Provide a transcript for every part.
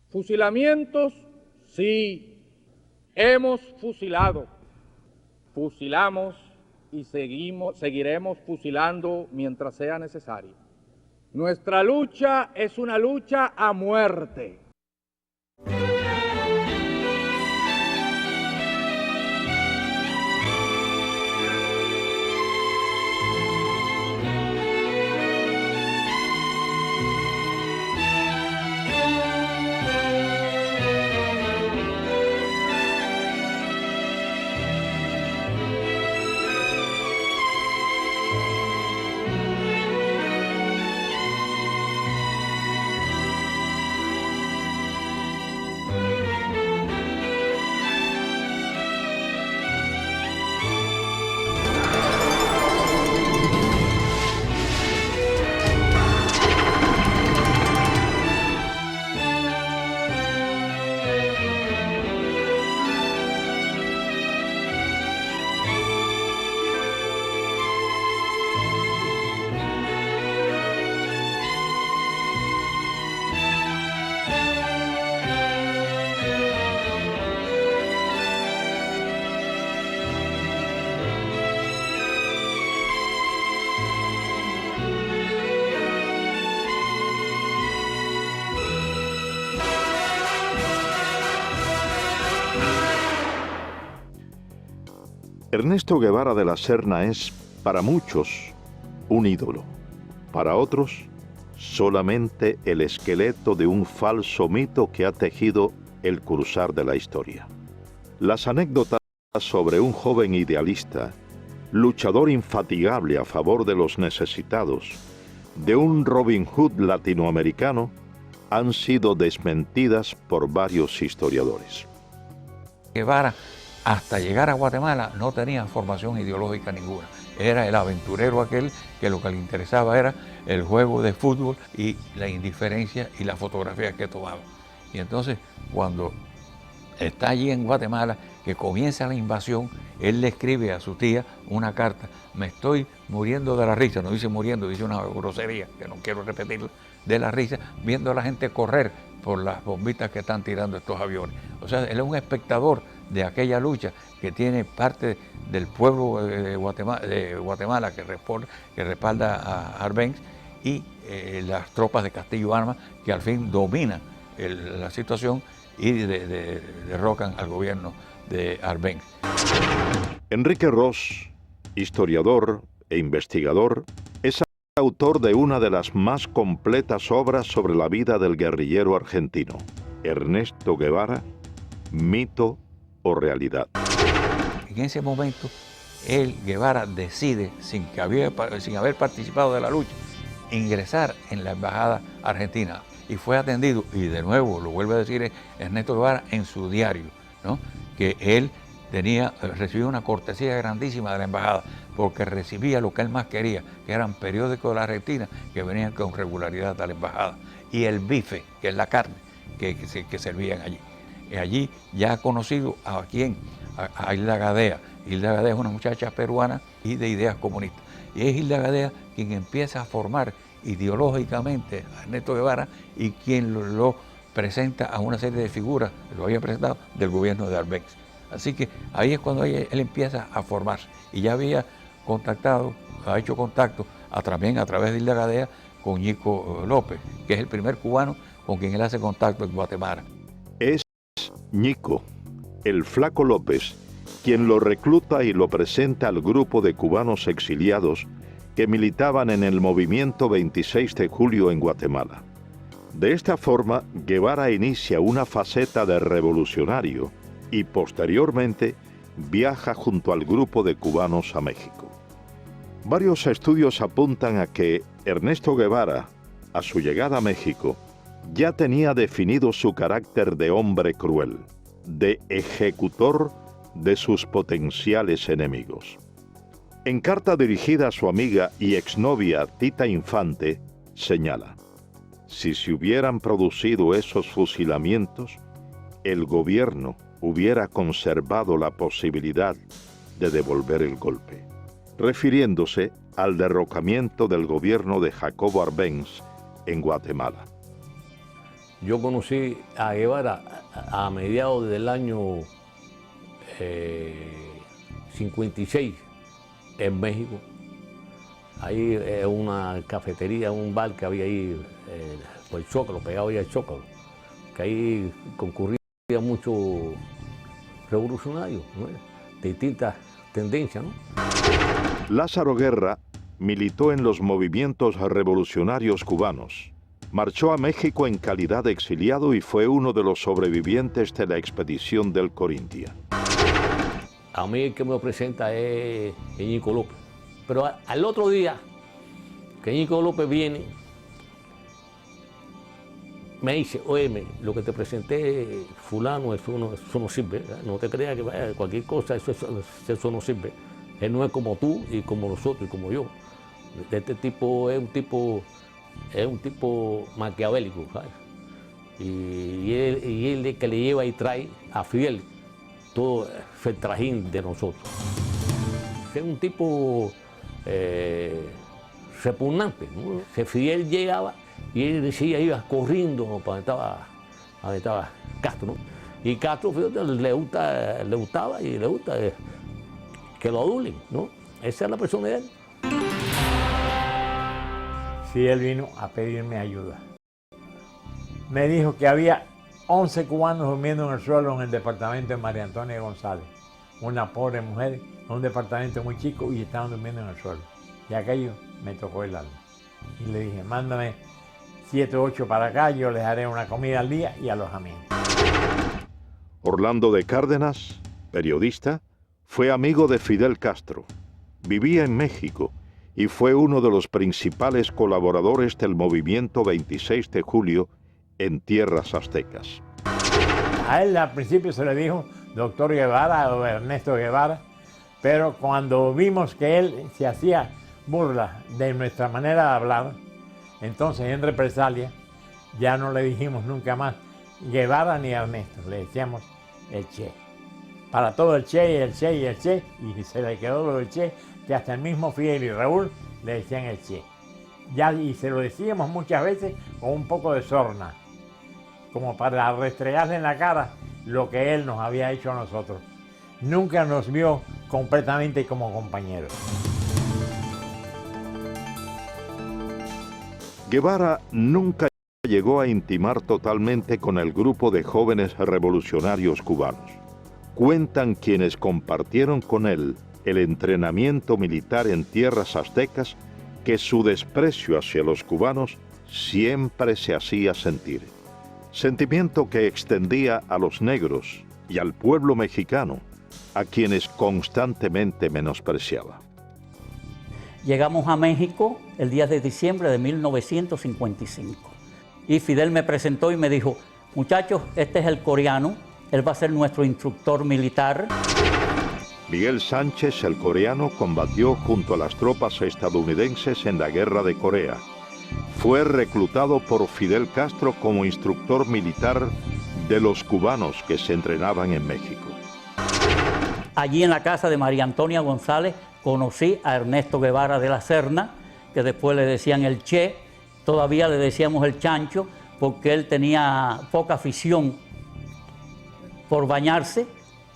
Fusilamientos, sí, hemos fusilado, fusilamos y seguiremos fusilando mientras sea necesario. Nuestra lucha es una lucha a muerte. Ernesto Guevara de la Serna es, para muchos, un ídolo. Para otros, solamente el esqueleto de un falso mito que ha tejido el cruzar de la historia. Las anécdotas sobre un joven idealista, luchador infatigable a favor de los necesitados, de un Robin Hood latinoamericano, han sido desmentidas por varios historiadores. Guevara, hasta llegar a Guatemala, no tenía formación ideológica ninguna. Era el aventurero aquel que lo que le interesaba era el juego de fútbol y la indiferencia y la fotografía que tomaba. Y entonces, cuando está allí en Guatemala, que comienza la invasión, él le escribe a su tía una carta: me estoy muriendo de la risa, no dice muriendo, dice una grosería, que no quiero repetirla, de la risa, viendo a la gente correr por las bombitas que están tirando estos aviones. O sea, él es un espectador de aquella lucha que tiene parte del pueblo de Guatemala que respalda a Arbenz y las tropas de Castillo Armas que al fin dominan la situación y derrocan al gobierno de Arbenz. Enrique Ros, historiador e investigador, es autor de una de las más completas obras sobre la vida del guerrillero argentino, Ernesto Guevara, mito o realidad. En ese momento, Guevara decide, sin haber participado de la lucha, ingresar en la embajada argentina y fue atendido, y de nuevo lo vuelve a decir Ernesto Guevara en su diario, ¿no?, que él recibió una cortesía grandísima de la embajada porque recibía lo que él más quería, que eran periódicos de la Argentina que venían con regularidad a la embajada, y el bife, que es la carne que servían allí. Allí ya ha conocido a Hilda Gadea. Hilda Gadea es una muchacha peruana y de ideas comunistas. Y es Hilda Gadea quien empieza a formar ideológicamente a Ernesto Guevara y quien lo presenta a una serie de figuras, lo había presentado, del gobierno de Arbenz. Así que ahí es cuando él empieza a formarse. Y ya había ha hecho contacto también a través de Hilda Gadea con Ñico López, que es el primer cubano con quien él hace contacto en Guatemala. Es Ñico, el Flaco López, quien lo recluta y lo presenta al grupo de cubanos exiliados que militaban en el movimiento 26 de julio en Guatemala. De esta forma, Guevara inicia una faceta de revolucionario y posteriormente viaja junto al grupo de cubanos a México. Varios estudios apuntan a que Ernesto Guevara, a su llegada a México, ya tenía definido su carácter de hombre cruel, de ejecutor de sus potenciales enemigos. En carta dirigida a su amiga y exnovia Tita Infante, señala: si se hubieran producido esos fusilamientos, el gobierno hubiera conservado la posibilidad de devolver el golpe, refiriéndose al derrocamiento del gobierno de Jacobo Arbenz en Guatemala. Yo conocí a Guevara a mediados del año 56 en México. Ahí una cafetería, un bar que había ahí, por el Zócalo, pegado ahí al Zócalo, que ahí concurría muchos revolucionarios, ¿no? De distintas tendencias, ¿no? Lázaro Guerra militó en los movimientos revolucionarios cubanos. Marchó a México en calidad de exiliado y fue uno de los sobrevivientes de la expedición del Corintia. A mí el que me presenta es Ñico López. Pero al otro día que Ñico López viene, me dice, oye, lo que te presenté, fulano, eso no sirve, ¿verdad? No te creas que vaya, cualquier cosa, eso no sirve. Él no es como tú y como nosotros y como yo. Este tipo es un tipo maquiavélico, ¿sabes? Y él es que le lleva y trae a Fidel todo el trajín de nosotros. Es un tipo repugnante, ¿no? Fidel llegaba y él decía, iba corriendo para donde estaba Castro, ¿no? Y Castro, fíjate, le gustaba y le gusta que lo adulen, ¿no? Esa es la persona de él. Sí, él vino a pedirme ayuda. Me dijo que había 11 cubanos durmiendo en el suelo en el departamento de María Antonia González. Una pobre mujer en un departamento muy chico y estaban durmiendo en el suelo. Y aquello me tocó el alma. Y le dije, mándame 7 o 8 para acá, yo les haré una comida al día y alojamiento. Orlando de Cárdenas, periodista, fue amigo de Fidel Castro. Vivía en México y fue uno de los principales colaboradores del movimiento 26 de julio en tierras aztecas. A él al principio se le dijo doctor Guevara o Ernesto Guevara, pero cuando vimos que él se hacía burla de nuestra manera de hablar, entonces en represalia ya no le dijimos nunca más Guevara ni Ernesto, le decíamos el Che. Para todo el Che y el Che y el Che, y se le quedó lo del Che, que hasta el mismo Fidel y Raúl le decían el Che. Ya, y se lo decíamos muchas veces con un poco de sorna, como para restregarle en la cara lo que él nos había hecho a nosotros. Nunca nos vio completamente como compañeros. Guevara nunca llegó a intimar totalmente con el grupo de jóvenes revolucionarios cubanos. Cuentan quienes compartieron con él el entrenamiento militar en tierras aztecas que su desprecio hacia los cubanos siempre se hacía sentir. Sentimiento que extendía a los negros y al pueblo mexicano, a quienes constantemente menospreciaba. Llegamos a México el 10 de diciembre de 1955 y Fidel me presentó y me dijo, muchachos, este es el coreano, él va a ser nuestro instructor militar. Miguel Sánchez, el coreano, combatió junto a las tropas estadounidenses en la Guerra de Corea. Fue reclutado por Fidel Castro como instructor militar de los cubanos que se entrenaban en México. Allí en la casa de María Antonia González conocí a Ernesto Guevara de la Serna, que después le decían el Che, todavía le decíamos el Chancho, porque él tenía poca afición por bañarse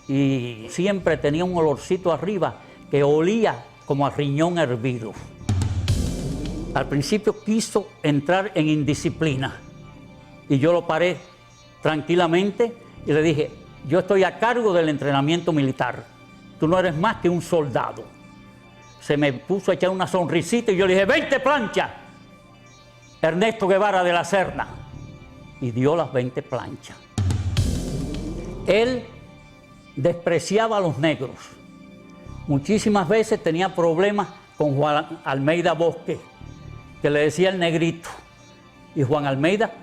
y siempre tenía un olorcito arriba que olía como a riñón hervido. Al principio quiso entrar en indisciplina y yo lo paré tranquilamente y le dije, yo estoy a cargo del entrenamiento militar, tú no eres más que un soldado. Se me puso a echar una sonrisita y yo le dije, 20 planchas, Ernesto Guevara de la Serna, y dio las 20 planchas. Él despreciaba a los negros. Muchísimas veces tenía problemas con Juan Almeida Bosque, que le decía el negrito. Y Juan Almeida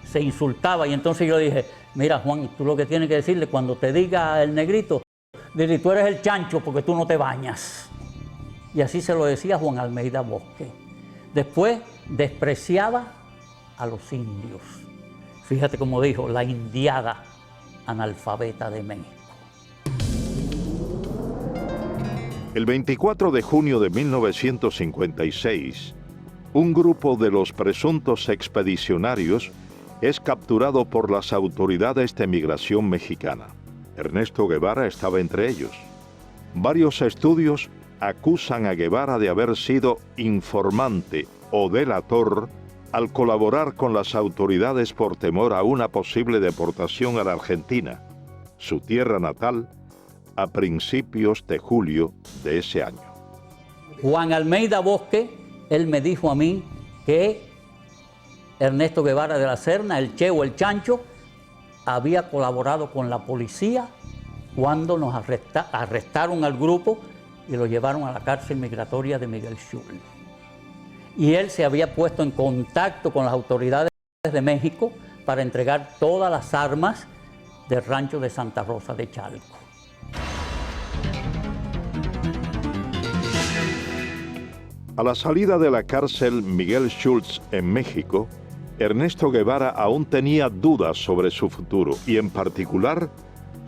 se insultaba. Y entonces yo le dije, mira Juan, tú lo que tienes que decirle cuando te diga el negrito, dile, tú eres el chancho porque tú no te bañas. Y así se lo decía Juan Almeida Bosque. Después despreciaba a los indios. Fíjate cómo dijo, la indiada analfabeta de México. El 24 de junio de 1956, un grupo de los presuntos expedicionarios es capturado por las autoridades de migración mexicana. Ernesto Guevara estaba entre ellos. Varios estudios acusan a Guevara de haber sido informante o delator al colaborar con las autoridades por temor a una posible deportación a la Argentina, su tierra natal, a principios de julio de ese año. Juan Almeida Bosque, él me dijo a mí que Ernesto Guevara de la Serna, el Che o el Chancho, había colaborado con la policía cuando nos arrestaron al grupo y lo llevaron a la cárcel migratoria de Miguel Schultz. Y él se había puesto en contacto con las autoridades de México para entregar todas las armas del rancho de Santa Rosa de Chalco. A la salida de la cárcel Miguel Schultz en México, Ernesto Guevara aún tenía dudas sobre su futuro y en particular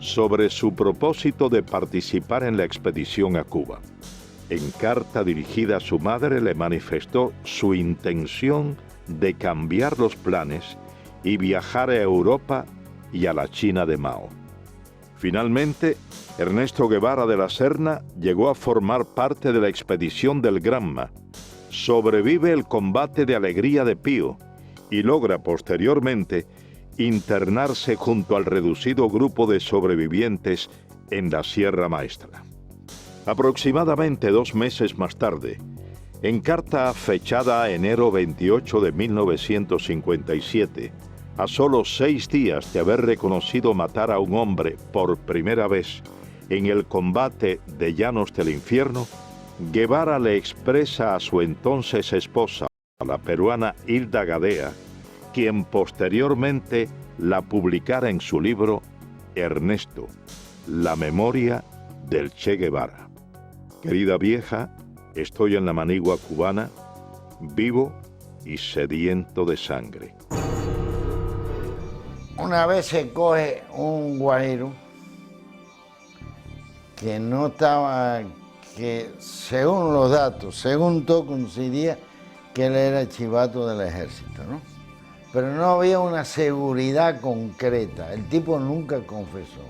sobre su propósito de participar en la expedición a Cuba. En carta dirigida a su madre le manifestó su intención de cambiar los planes y viajar a Europa y a la China de Mao. Finalmente, Ernesto Guevara de la Serna llegó a formar parte de la expedición del Granma, sobrevive el combate de Alegría de Pío y logra posteriormente internarse junto al reducido grupo de sobrevivientes en la Sierra Maestra. Aproximadamente 2 meses más tarde, en carta fechada enero 28 de 1957, a solo 6 días de haber reconocido matar a un hombre por primera vez en el combate de Llanos del Infierno, Guevara le expresa a su entonces esposa, la peruana Hilda Gadea, quien posteriormente la publicara en su libro Ernesto, la memoria del Che Guevara. Querida vieja, estoy en la manigua cubana, vivo y sediento de sangre. Una vez se coge un guajiro que no estaba, que según los datos, según todo coincidía que él era chivato del ejército, ¿no? Pero no había una seguridad concreta, el tipo nunca confesó.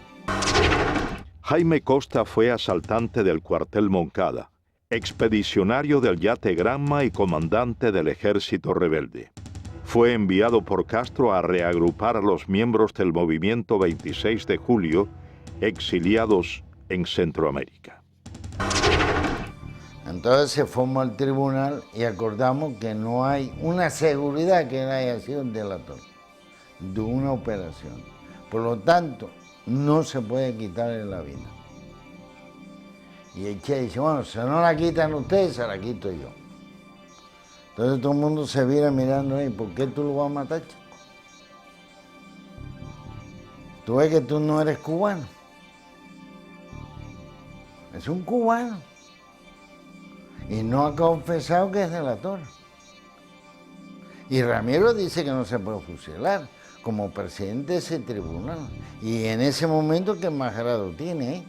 Jaime Costa fue asaltante del cuartel Moncada, expedicionario del yate Granma y comandante del ejército rebelde. Fue enviado por Castro a reagrupar a los miembros del movimiento 26 de julio, exiliados en Centroamérica. Entonces se formó el tribunal y acordamos que no hay una seguridad que él haya sido un delator de una operación. Por lo tanto, no se puede quitarle la vida. Y el Che dice, bueno, si no la quitan ustedes, se la quito yo. Entonces todo el mundo se viene mirando ahí, ¿por qué tú lo vas a matar, chico? Tú ves que tú no eres cubano. Es un cubano. Y no ha confesado que es delator. Y Ramiro dice que no se puede fusilar como presidente de ese tribunal. Y en ese momento, ¿qué más grado tiene?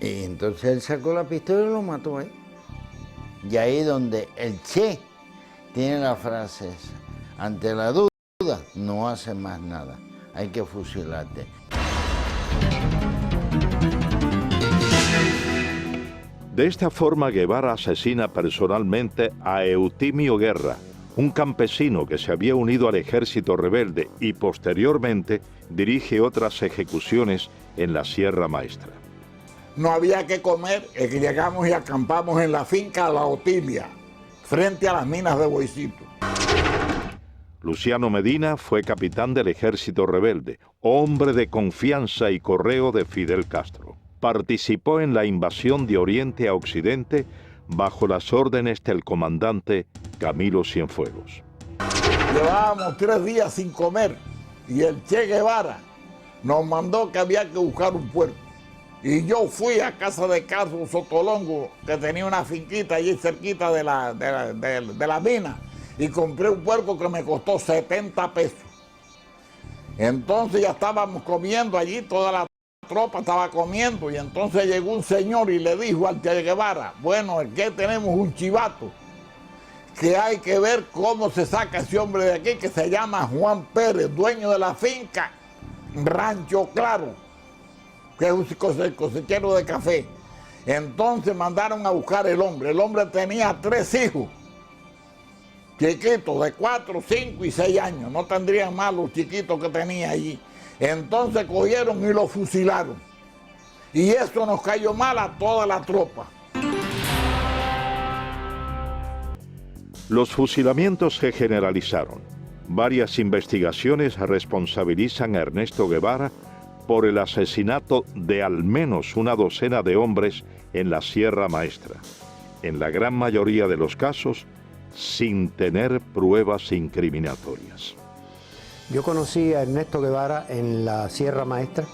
Y entonces él sacó la pistola y lo mató ahí. Y ahí donde el Che tiene la frase esa, ante la duda no hace más nada, hay que fusilarte. De esta forma, Guevara asesina personalmente a Eutimio Guerra, un campesino que se había unido al ejército rebelde y posteriormente dirige otras ejecuciones en la Sierra Maestra. No había que comer, es que llegamos y acampamos en la finca La Otilia, frente a las minas de Boicito. Luciano Medina fue capitán del ejército rebelde, hombre de confianza y correo de Fidel Castro. Participó en la invasión de Oriente a Occidente bajo las órdenes del comandante Camilo Cienfuegos. Llevábamos 3 días sin comer y el Che Guevara nos mandó que había que buscar un puerco. Y yo fui a casa de Carlos Sotolongo, que tenía una finquita allí cerquita de la mina, y compré un puerco que me costó 70 pesos. Entonces ya estábamos comiendo allí, toda la tropa estaba comiendo, y entonces llegó un señor y le dijo al Che Guevara, bueno, es que tenemos un chivato que hay que ver cómo se saca ese hombre de aquí, que se llama Juan Pérez, dueño de la finca Rancho Claro, que es un cosechero de café. Entonces mandaron a buscar el hombre tenía 3 hijos, chiquitos de 4, 5 y 6 años, no tendrían más los chiquitos que tenía allí. Entonces cogieron y lo fusilaron. Y eso nos cayó mal a toda la tropa. Los fusilamientos se generalizaron. Varias investigaciones responsabilizan a Ernesto Guevara por el asesinato de al menos una docena de hombres en la Sierra Maestra, en la gran mayoría de los casos sin tener pruebas incriminatorias. Yo conocí a Ernesto Guevara en la Sierra Maestra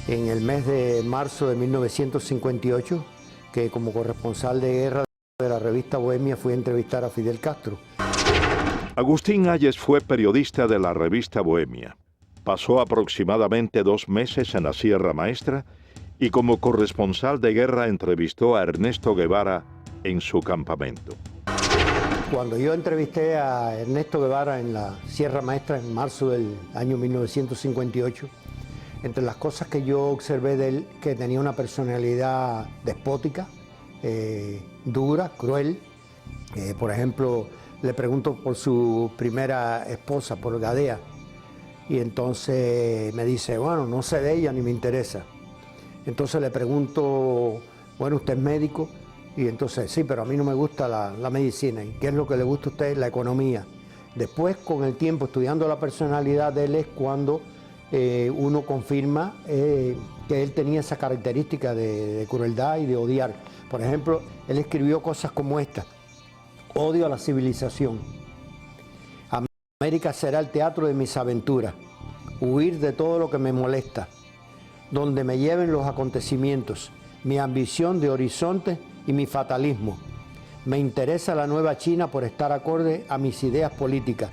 en el mes de marzo de 1958, que como corresponsal de guerra de la revista Bohemia fui a entrevistar a Fidel Castro. Agustín Hayes fue periodista de la revista Bohemia. Pasó aproximadamente 2 meses en la Sierra Maestra y como corresponsal de guerra entrevistó a Ernesto Guevara en su campamento. Cuando yo entrevisté a Ernesto Guevara en la Sierra Maestra en marzo del año 1958, entre las cosas que yo observé de él, que tenía una personalidad despótica, dura, cruel. Por ejemplo, le pregunto por su primera esposa, por Gadea, y entonces me dice, bueno, no sé de ella ni me interesa. Entonces le pregunto, bueno, ¿usted es médico? Y entonces, sí, pero a mí no me gusta la medicina. ¿Y qué es lo que le gusta a usted? La economía. Después, con el tiempo, estudiando la personalidad de él, es cuando uno confirma que él tenía esa característica de crueldad y de odiar. Por ejemplo, él escribió cosas como esta: odio a la civilización. América será el teatro de mis aventuras. Huir de todo lo que me molesta. Donde me lleven los acontecimientos. Mi ambición de horizonte y mi fatalismo. Me interesa la nueva China por estar acorde a mis ideas políticas.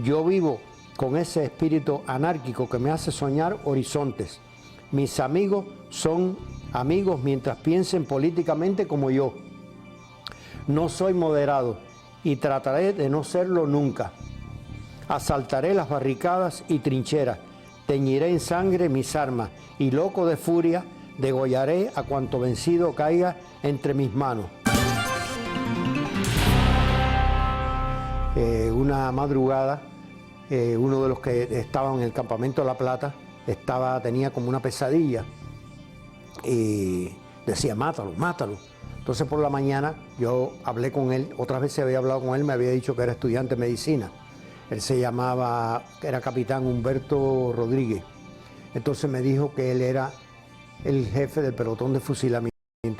Yo vivo con ese espíritu anárquico que me hace soñar horizontes. Mis amigos son amigos mientras piensen políticamente como yo. No soy moderado y trataré de no serlo nunca. Asaltaré las barricadas y trincheras, teñiré en sangre mis armas y loco de furia degollaré a cuanto vencido caiga entre mis manos. Una madrugada, uno de los que estaban en el campamento de La Plata tenía como una pesadilla y decía, mátalo, mátalo. Entonces por la mañana yo hablé con él, otras veces había hablado con él, me había dicho que era estudiante de medicina. Él se llamaba, era capitán Humberto Rodríguez. Entonces me dijo que él era el jefe del pelotón de fusilamiento,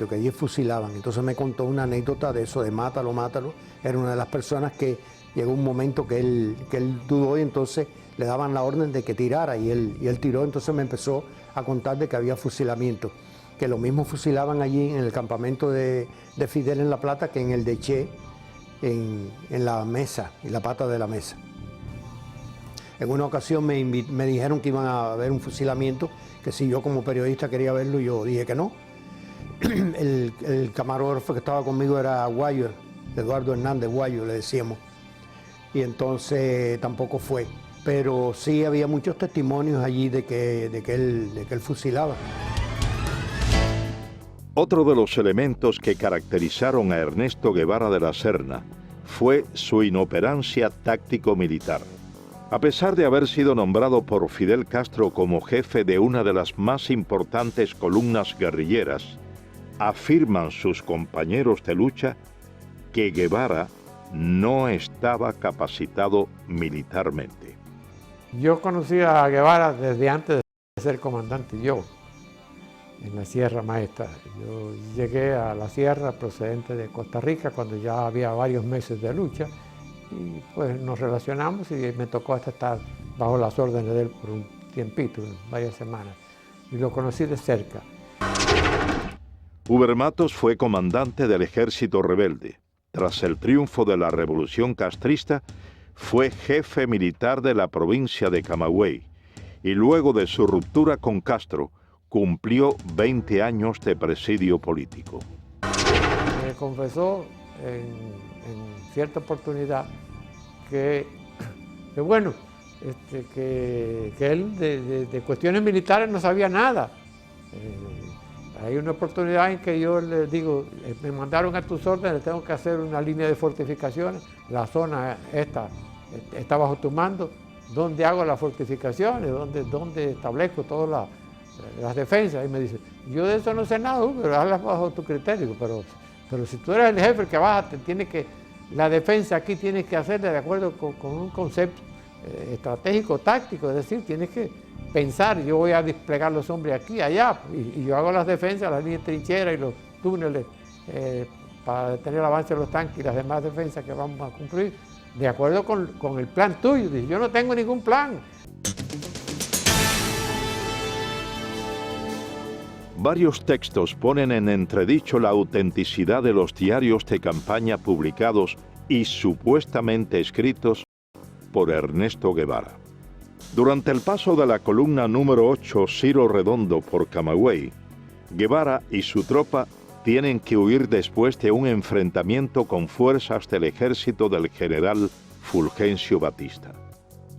que allí fusilaban. Entonces me contó una anécdota de eso, de mátalo, mátalo. Era una de las personas que llegó un momento que él dudó y entonces le daban la orden de que tirara y él tiró. Entonces me empezó a contar de que había fusilamiento, que lo mismo fusilaban allí en el campamento de Fidel en La Plata que en el de Che, en la mesa, en la pata de la mesa. En una ocasión me dijeron que iban a haber un fusilamiento, que si yo como periodista quería verlo, yo dije que no. El camarógrafo que estaba conmigo era Guayo, Eduardo Hernández Guayo, le decíamos. Y entonces tampoco fue. Pero sí había muchos testimonios allí de que él fusilaba. Otro de los elementos que caracterizaron a Ernesto Guevara de la Serna fue su inoperancia táctico-militar. A pesar de haber sido nombrado por Fidel Castro como jefe de una de las más importantes columnas guerrilleras, afirman sus compañeros de lucha que Guevara no estaba capacitado militarmente. Yo conocí a Guevara desde antes de ser comandante yo, en la Sierra Maestra. Yo llegué a la Sierra procedente de Costa Rica cuando ya había varios meses de lucha y pues nos relacionamos y me tocó hasta estar bajo las órdenes de él por un tiempito, varias semanas, y lo conocí de cerca. Uber Matos fue comandante del ejército rebelde. Tras el triunfo de la revolución castrista, fue jefe militar de la provincia de Camagüey y luego de su ruptura con Castro, cumplió 20 años de presidio político. Me confesó en cierta oportunidad que bueno, que él de cuestiones militares no sabía nada. Hay una oportunidad en que yo le digo, me mandaron a tus órdenes, tengo que hacer una línea de fortificaciones, la zona esta está bajo tu mando, ¿dónde hago las fortificaciones? ¿Dónde establezco todas las defensas? Y me dice, yo de eso no sé nada, pero hazlas bajo tu criterio, pero si tú eres el jefe que vas, la defensa aquí tienes que hacerla de acuerdo con un concepto estratégico, táctico, es decir, tienes que pensar, yo voy a desplegar los hombres aquí, allá, y yo hago las defensas, las líneas de trinchera y los túneles para detener el avance de los tanques y las demás defensas que vamos a cumplir, de acuerdo con el plan tuyo. Dice, yo no tengo ningún plan. Varios textos ponen en entredicho la autenticidad de los diarios de campaña publicados y supuestamente escritos por Ernesto Guevara. Durante el paso de la columna número 8 Ciro Redondo por Camagüey, Guevara y su tropa tienen que huir después de un enfrentamiento con fuerzas del ejército del general Fulgencio Batista,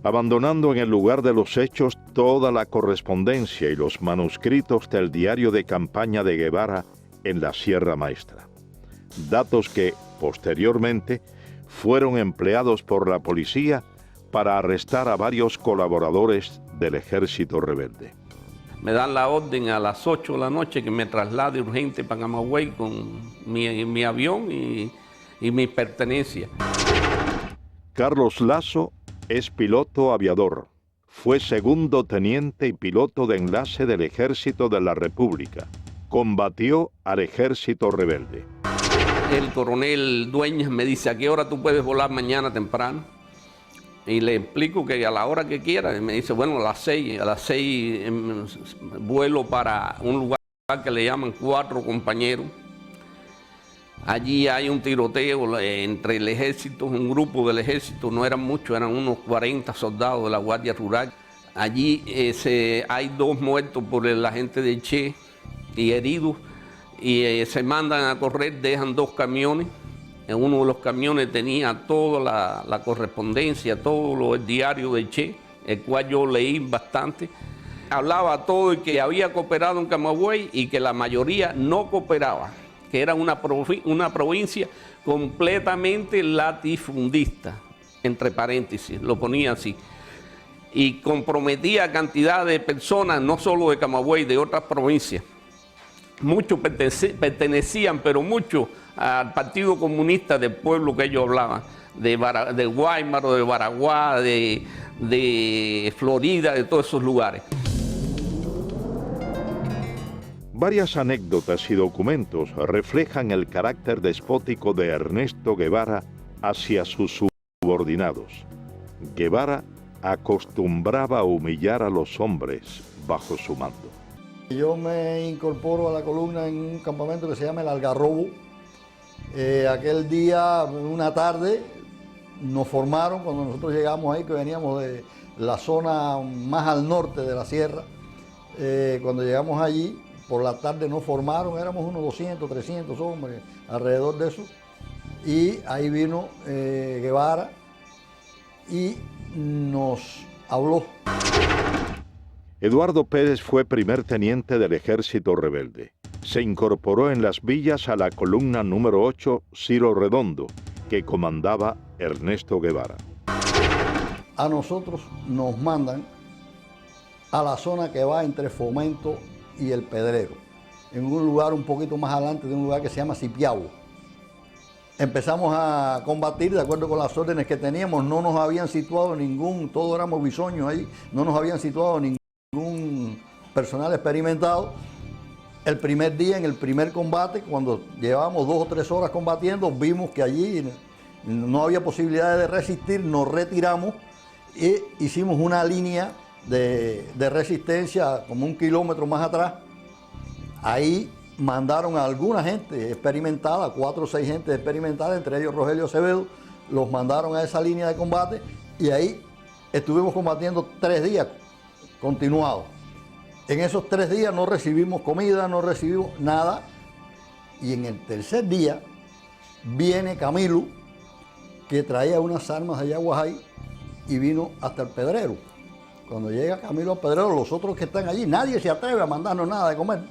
abandonando en el lugar de los hechos toda la correspondencia y los manuscritos del diario de campaña de Guevara en la Sierra Maestra. Datos que, posteriormente, fueron empleados por la policía para arrestar a varios colaboradores del ejército rebelde. Me dan la orden a las 8 de la noche que me traslade urgente para Camagüey con mi avión y mis pertenencias. Carlos Lazo es piloto aviador. Fue segundo teniente y piloto de enlace del Ejército de la República. Combatió al ejército rebelde. El coronel Dueñas me dice, ¿a qué hora tú puedes volar mañana temprano? Y le explico que a la hora que quiera. Y me dice, bueno, a las 6 vuelo para un lugar que le llaman 4 compañeros. Allí hay un tiroteo entre el ejército, un grupo del ejército, no eran muchos, eran unos 40 soldados de la Guardia Rural. Allí hay 2 muertos por el agente de Che y heridos, y se mandan a correr, dejan 2 camiones. En uno de los camiones tenía toda la correspondencia, todo el diario de Che, el cual yo leí bastante. Hablaba todo de que había cooperado en Camagüey y que la mayoría no cooperaba, que era una provincia completamente latifundista, entre paréntesis, lo ponía así. Y comprometía a cantidad de personas, no solo de Camagüey, de otras provincias. Muchos pertenecían, pero muchos, al Partido Comunista del pueblo que ellos hablaban, de Guaymaro, de Baraguá, de Florida, de todos esos lugares. Varias anécdotas y documentos reflejan el carácter despótico de Ernesto Guevara hacia sus subordinados. Guevara acostumbraba a humillar a los hombres bajo su mando. Yo me incorporo a la columna en un campamento que se llama El Algarrobo. Aquel día, una tarde, nos formaron cuando nosotros llegamos ahí, que veníamos de la zona más al norte de la sierra. Cuando llegamos allí, por la tarde nos formaron, éramos unos 200, 300 hombres, alrededor de eso. Y ahí vino Guevara y nos habló. Eduardo Pérez fue primer teniente del ejército rebelde. Se incorporó en las villas a la columna número 8 Ciro Redondo, que comandaba Ernesto Guevara. A nosotros nos mandan a la zona que va entre Fomento y El Pedrero, en un lugar un poquito más adelante de un lugar que se llama Cipiabo. Empezamos a combatir de acuerdo con las órdenes que teníamos, no nos habían situado todos éramos bisoños ahí, no nos habían situado ningún personal experimentado. El primer día, en el primer combate, cuando llevábamos 2 o 3 horas combatiendo, vimos que allí no había posibilidad de resistir, nos retiramos e hicimos una línea de resistencia como 1 kilómetro más atrás. Ahí mandaron a alguna gente experimentada, 4 o 6 gente experimentada, entre ellos Rogelio Acevedo, los mandaron a esa línea de combate y ahí estuvimos combatiendo 3 días continuados. En esos 3 días no recibimos comida, no recibimos nada, y en el tercer día viene Camilo, que traía unas armas de Yaguajay, y vino hasta el Pedrero. Cuando llega Camilo al Pedrero, los otros que están allí, nadie se atreve a mandarnos nada de comer.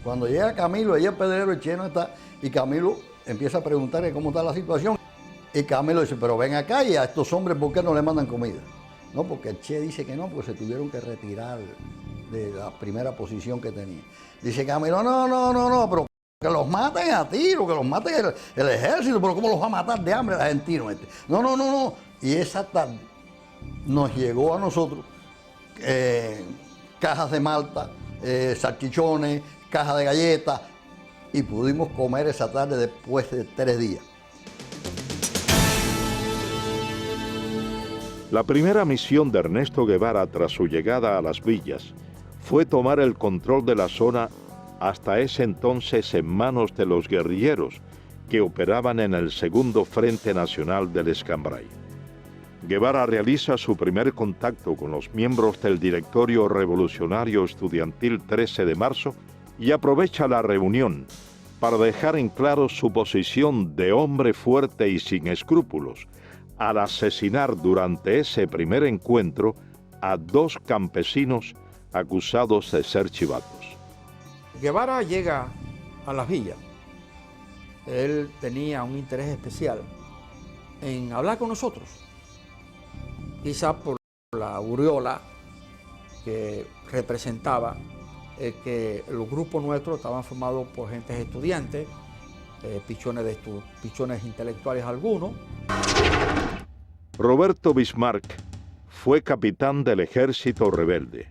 Cuando llega Camilo, allí al Pedrero, el Che no está, y Camilo empieza a preguntarle cómo está la situación. Y Camilo dice, pero ven acá y a estos hombres, ¿por qué no le mandan comida? No, porque el Che dice que no, porque se tuvieron que retirar de la primera posición que tenía. Dice Camilo, no, pero que los maten a tiro, que los maten el ejército, pero ¿cómo los va a matar de hambre el argentino este? No. Y esa tarde nos llegó a nosotros cajas de malta, salchichones, cajas de galletas, y pudimos comer esa tarde después de 3 días. La primera misión de Ernesto Guevara tras su llegada a las villas fue tomar el control de la zona hasta ese entonces en manos de los guerrilleros que operaban en el Segundo Frente Nacional del Escambray. Guevara realiza su primer contacto con los miembros del Directorio Revolucionario Estudiantil 13 de marzo y aprovecha la reunión para dejar en claro su posición de hombre fuerte y sin escrúpulos, al asesinar durante ese primer encuentro a 2 campesinos acusados de ser chivatos. Guevara llega a las villas. Él tenía un interés especial en hablar con nosotros, quizá por la aureola que representaba que los grupos nuestros estaban formados por gentes estudiantes, pichones intelectuales algunos. Roberto Bismarck fue capitán del Ejército Rebelde,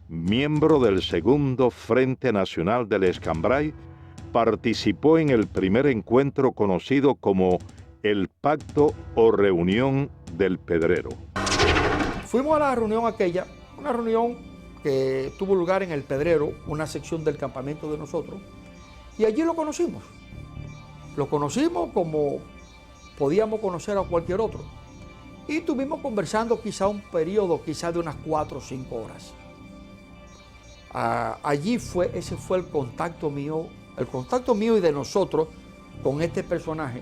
miembro del Segundo Frente Nacional del Escambray, participó en el primer encuentro conocido como el Pacto o Reunión del Pedrero. Fuimos a la reunión aquella, una reunión que tuvo lugar en el Pedrero, una sección del campamento de nosotros, y allí lo conocimos. Lo conocimos como podíamos conocer a cualquier otro. Y estuvimos conversando quizá un periodo de unas 4 o 5 horas. Ese fue el contacto mío y de nosotros con este personaje.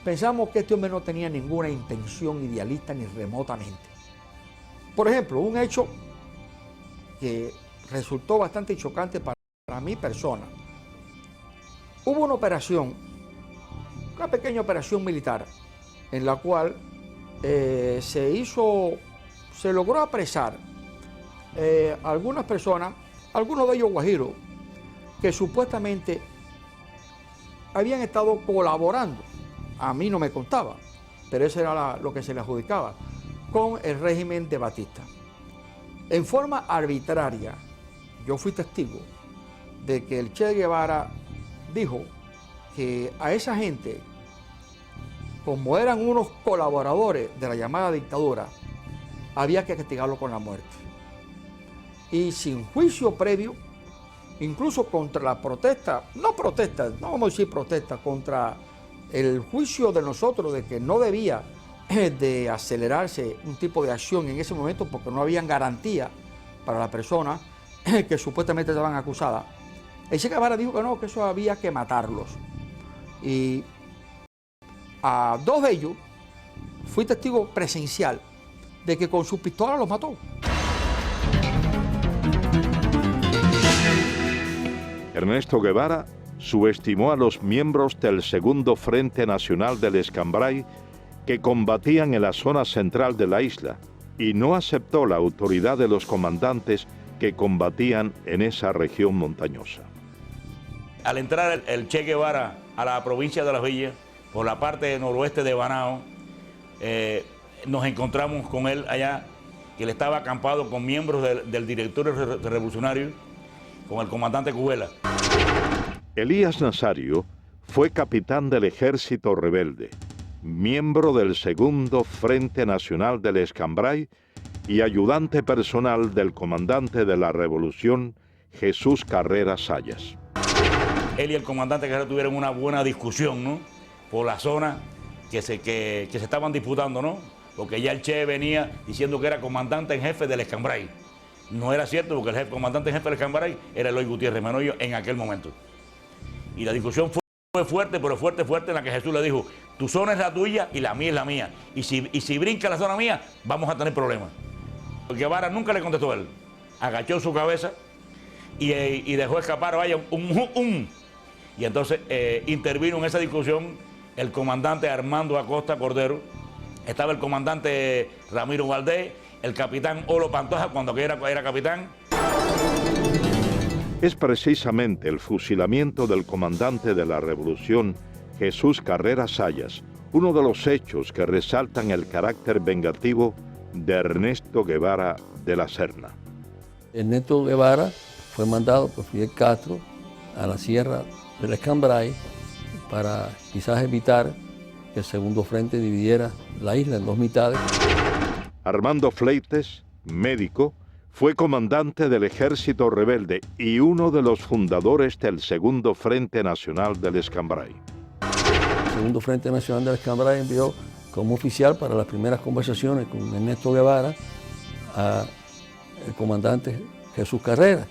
Pensamos que este hombre no tenía ninguna intención idealista ni remotamente. Por ejemplo, un hecho que resultó bastante chocante para mi persona. Hubo una pequeña operación militar en la cual se logró apresar algunas personas, algunos de ellos guajiros, que supuestamente habían estado colaborando, a mí no me contaba, pero eso era lo que se le adjudicaba, con el régimen de Batista. En forma arbitraria, yo fui testigo de que el Che Guevara dijo que a esa gente, como eran unos colaboradores de la llamada dictadura, había que castigarlo con la muerte. Y sin juicio previo, incluso contra la protesta, no vamos a decir protesta, contra el juicio de nosotros de que no debía de acelerarse un tipo de acción en ese momento porque no habían garantía para la persona que supuestamente estaban acusadas. El Che Guevara dijo que no, que eso había que matarlos. Y a 2 de ellos fui testigo presencial de que con su pistola los mató. Ernesto Guevara subestimó a los miembros del Segundo Frente Nacional del Escambray que combatían en la zona central de la isla y no aceptó la autoridad de los comandantes que combatían en esa región montañosa. Al entrar el Che Guevara a la provincia de Las Villas, por la parte noroeste de Banao, nos encontramos con él allá, que él estaba acampado con miembros del directorio revolucionario, con el comandante Cubela. Elías Nazario fue capitán del Ejército Rebelde, miembro del Segundo Frente Nacional del Escambray y ayudante personal del comandante de la Revolución, Jesús Carrera Sayas. Él y el comandante Carrera tuvieron una buena discusión, ¿no?, por la zona que se estaban disputando, ¿no?, porque ya el Che venía diciendo que era comandante en jefe del Escambray. No era cierto, porque el comandante en jefe del Escambray era Eloy Gutiérrez Manoyo en aquel momento. Y la discusión fue fue fuerte, pero fuerte, fuerte, en la que Jesús le dijo, tu zona es la tuya y la mía es la mía. Y si brinca la zona mía, vamos a tener problemas. Guevara nunca le contestó a él. Agachó su cabeza y dejó escapar, vaya, Y entonces intervino en esa discusión el comandante Armando Acosta Cordero, estaba el comandante Ramiro Valdés, el capitán Olo Pantoja, cuando era capitán. Es precisamente el fusilamiento del comandante de la Revolución, Jesús Carrera Sayas, uno de los hechos que resaltan el carácter vengativo de Ernesto Guevara de la Serna. Ernesto Guevara fue mandado por Fidel Castro a la sierra del Escambray para quizás evitar que el segundo frente dividiera la isla en dos mitades. Armando Fleites, médico, fue comandante del ejército rebelde y uno de los fundadores del Segundo Frente Nacional del Escambray. El Segundo Frente Nacional del Escambray envió como oficial para las primeras conversaciones con Ernesto Guevara al comandante Jesús Carrera.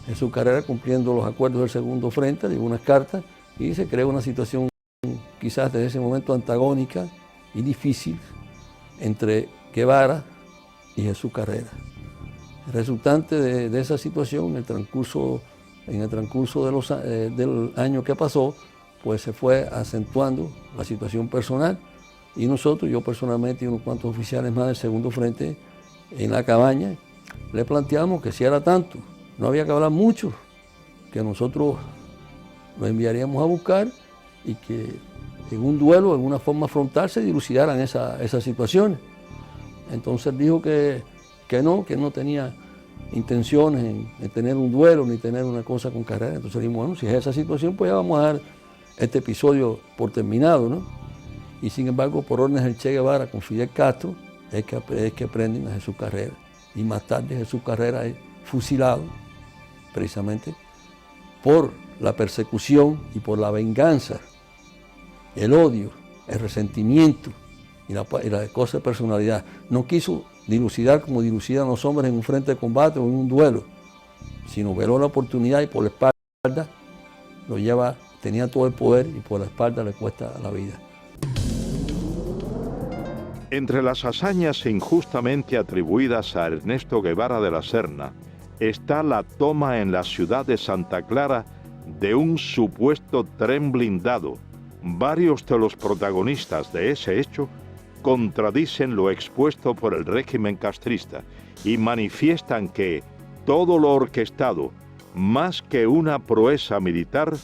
Jesús Carrera, cumpliendo los acuerdos del Segundo Frente, dio unas cartas y se creó una situación quizás desde ese momento antagónica y difícil entre Guevara y Jesús Carrera. El resultante de esa situación, en el transcurso del año que pasó, pues se fue acentuando la situación personal y nosotros, yo personalmente y unos cuantos oficiales más del Segundo Frente, en la cabaña, le planteamos que si era tanto, no había que hablar mucho, que nosotros lo enviaríamos a buscar y que en un duelo, en una forma frontal, se dilucidaran esas situaciones. Entonces él dijo que no tenía intenciones en tener un duelo ni tener una cosa con Carrera. Entonces dijimos, bueno, si es esa situación, pues ya vamos a dar este episodio por terminado, ¿no? Y sin embargo, por órdenes del Che Guevara con Fidel Castro, es que prenden a Jesús Carrera. Y más tarde Jesús Carrera es fusilado, precisamente, por la persecución y por la venganza, el odio, el resentimiento y la cosa de personalidad. No quiso dilucidar como dilucidan los hombres en un frente de combate o en un duelo, sino veló la oportunidad y por la espalda lo lleva, tenía todo el poder y por la espalda le cuesta la vida. Entre las hazañas injustamente atribuidas a Ernesto Guevara de la Serna está la toma en la ciudad de Santa Clara de un supuesto tren blindado. Varios de los protagonistas de ese hecho contradicen lo expuesto por el régimen castrista y manifiestan que todo lo orquestado, más que una proeza militar,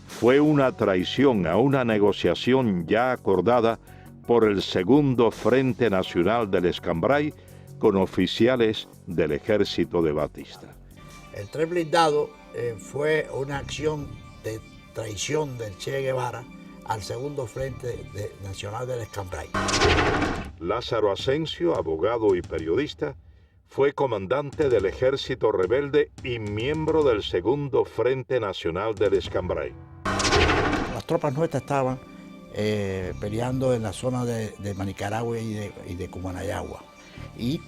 fue una traición a una negociación ya acordada por el Segundo Frente Nacional del Escambray con oficiales del ejército de Batista. El tren blindado fue una acción de traición del Che Guevara al Segundo Frente Nacional del Escambray. Lázaro Asensio, abogado y periodista, fue comandante del ejército rebelde y miembro del Segundo Frente Nacional del Escambray. Las tropas nuestras estaban peleando en la zona de Manicaragua y de Cumanayagua. Y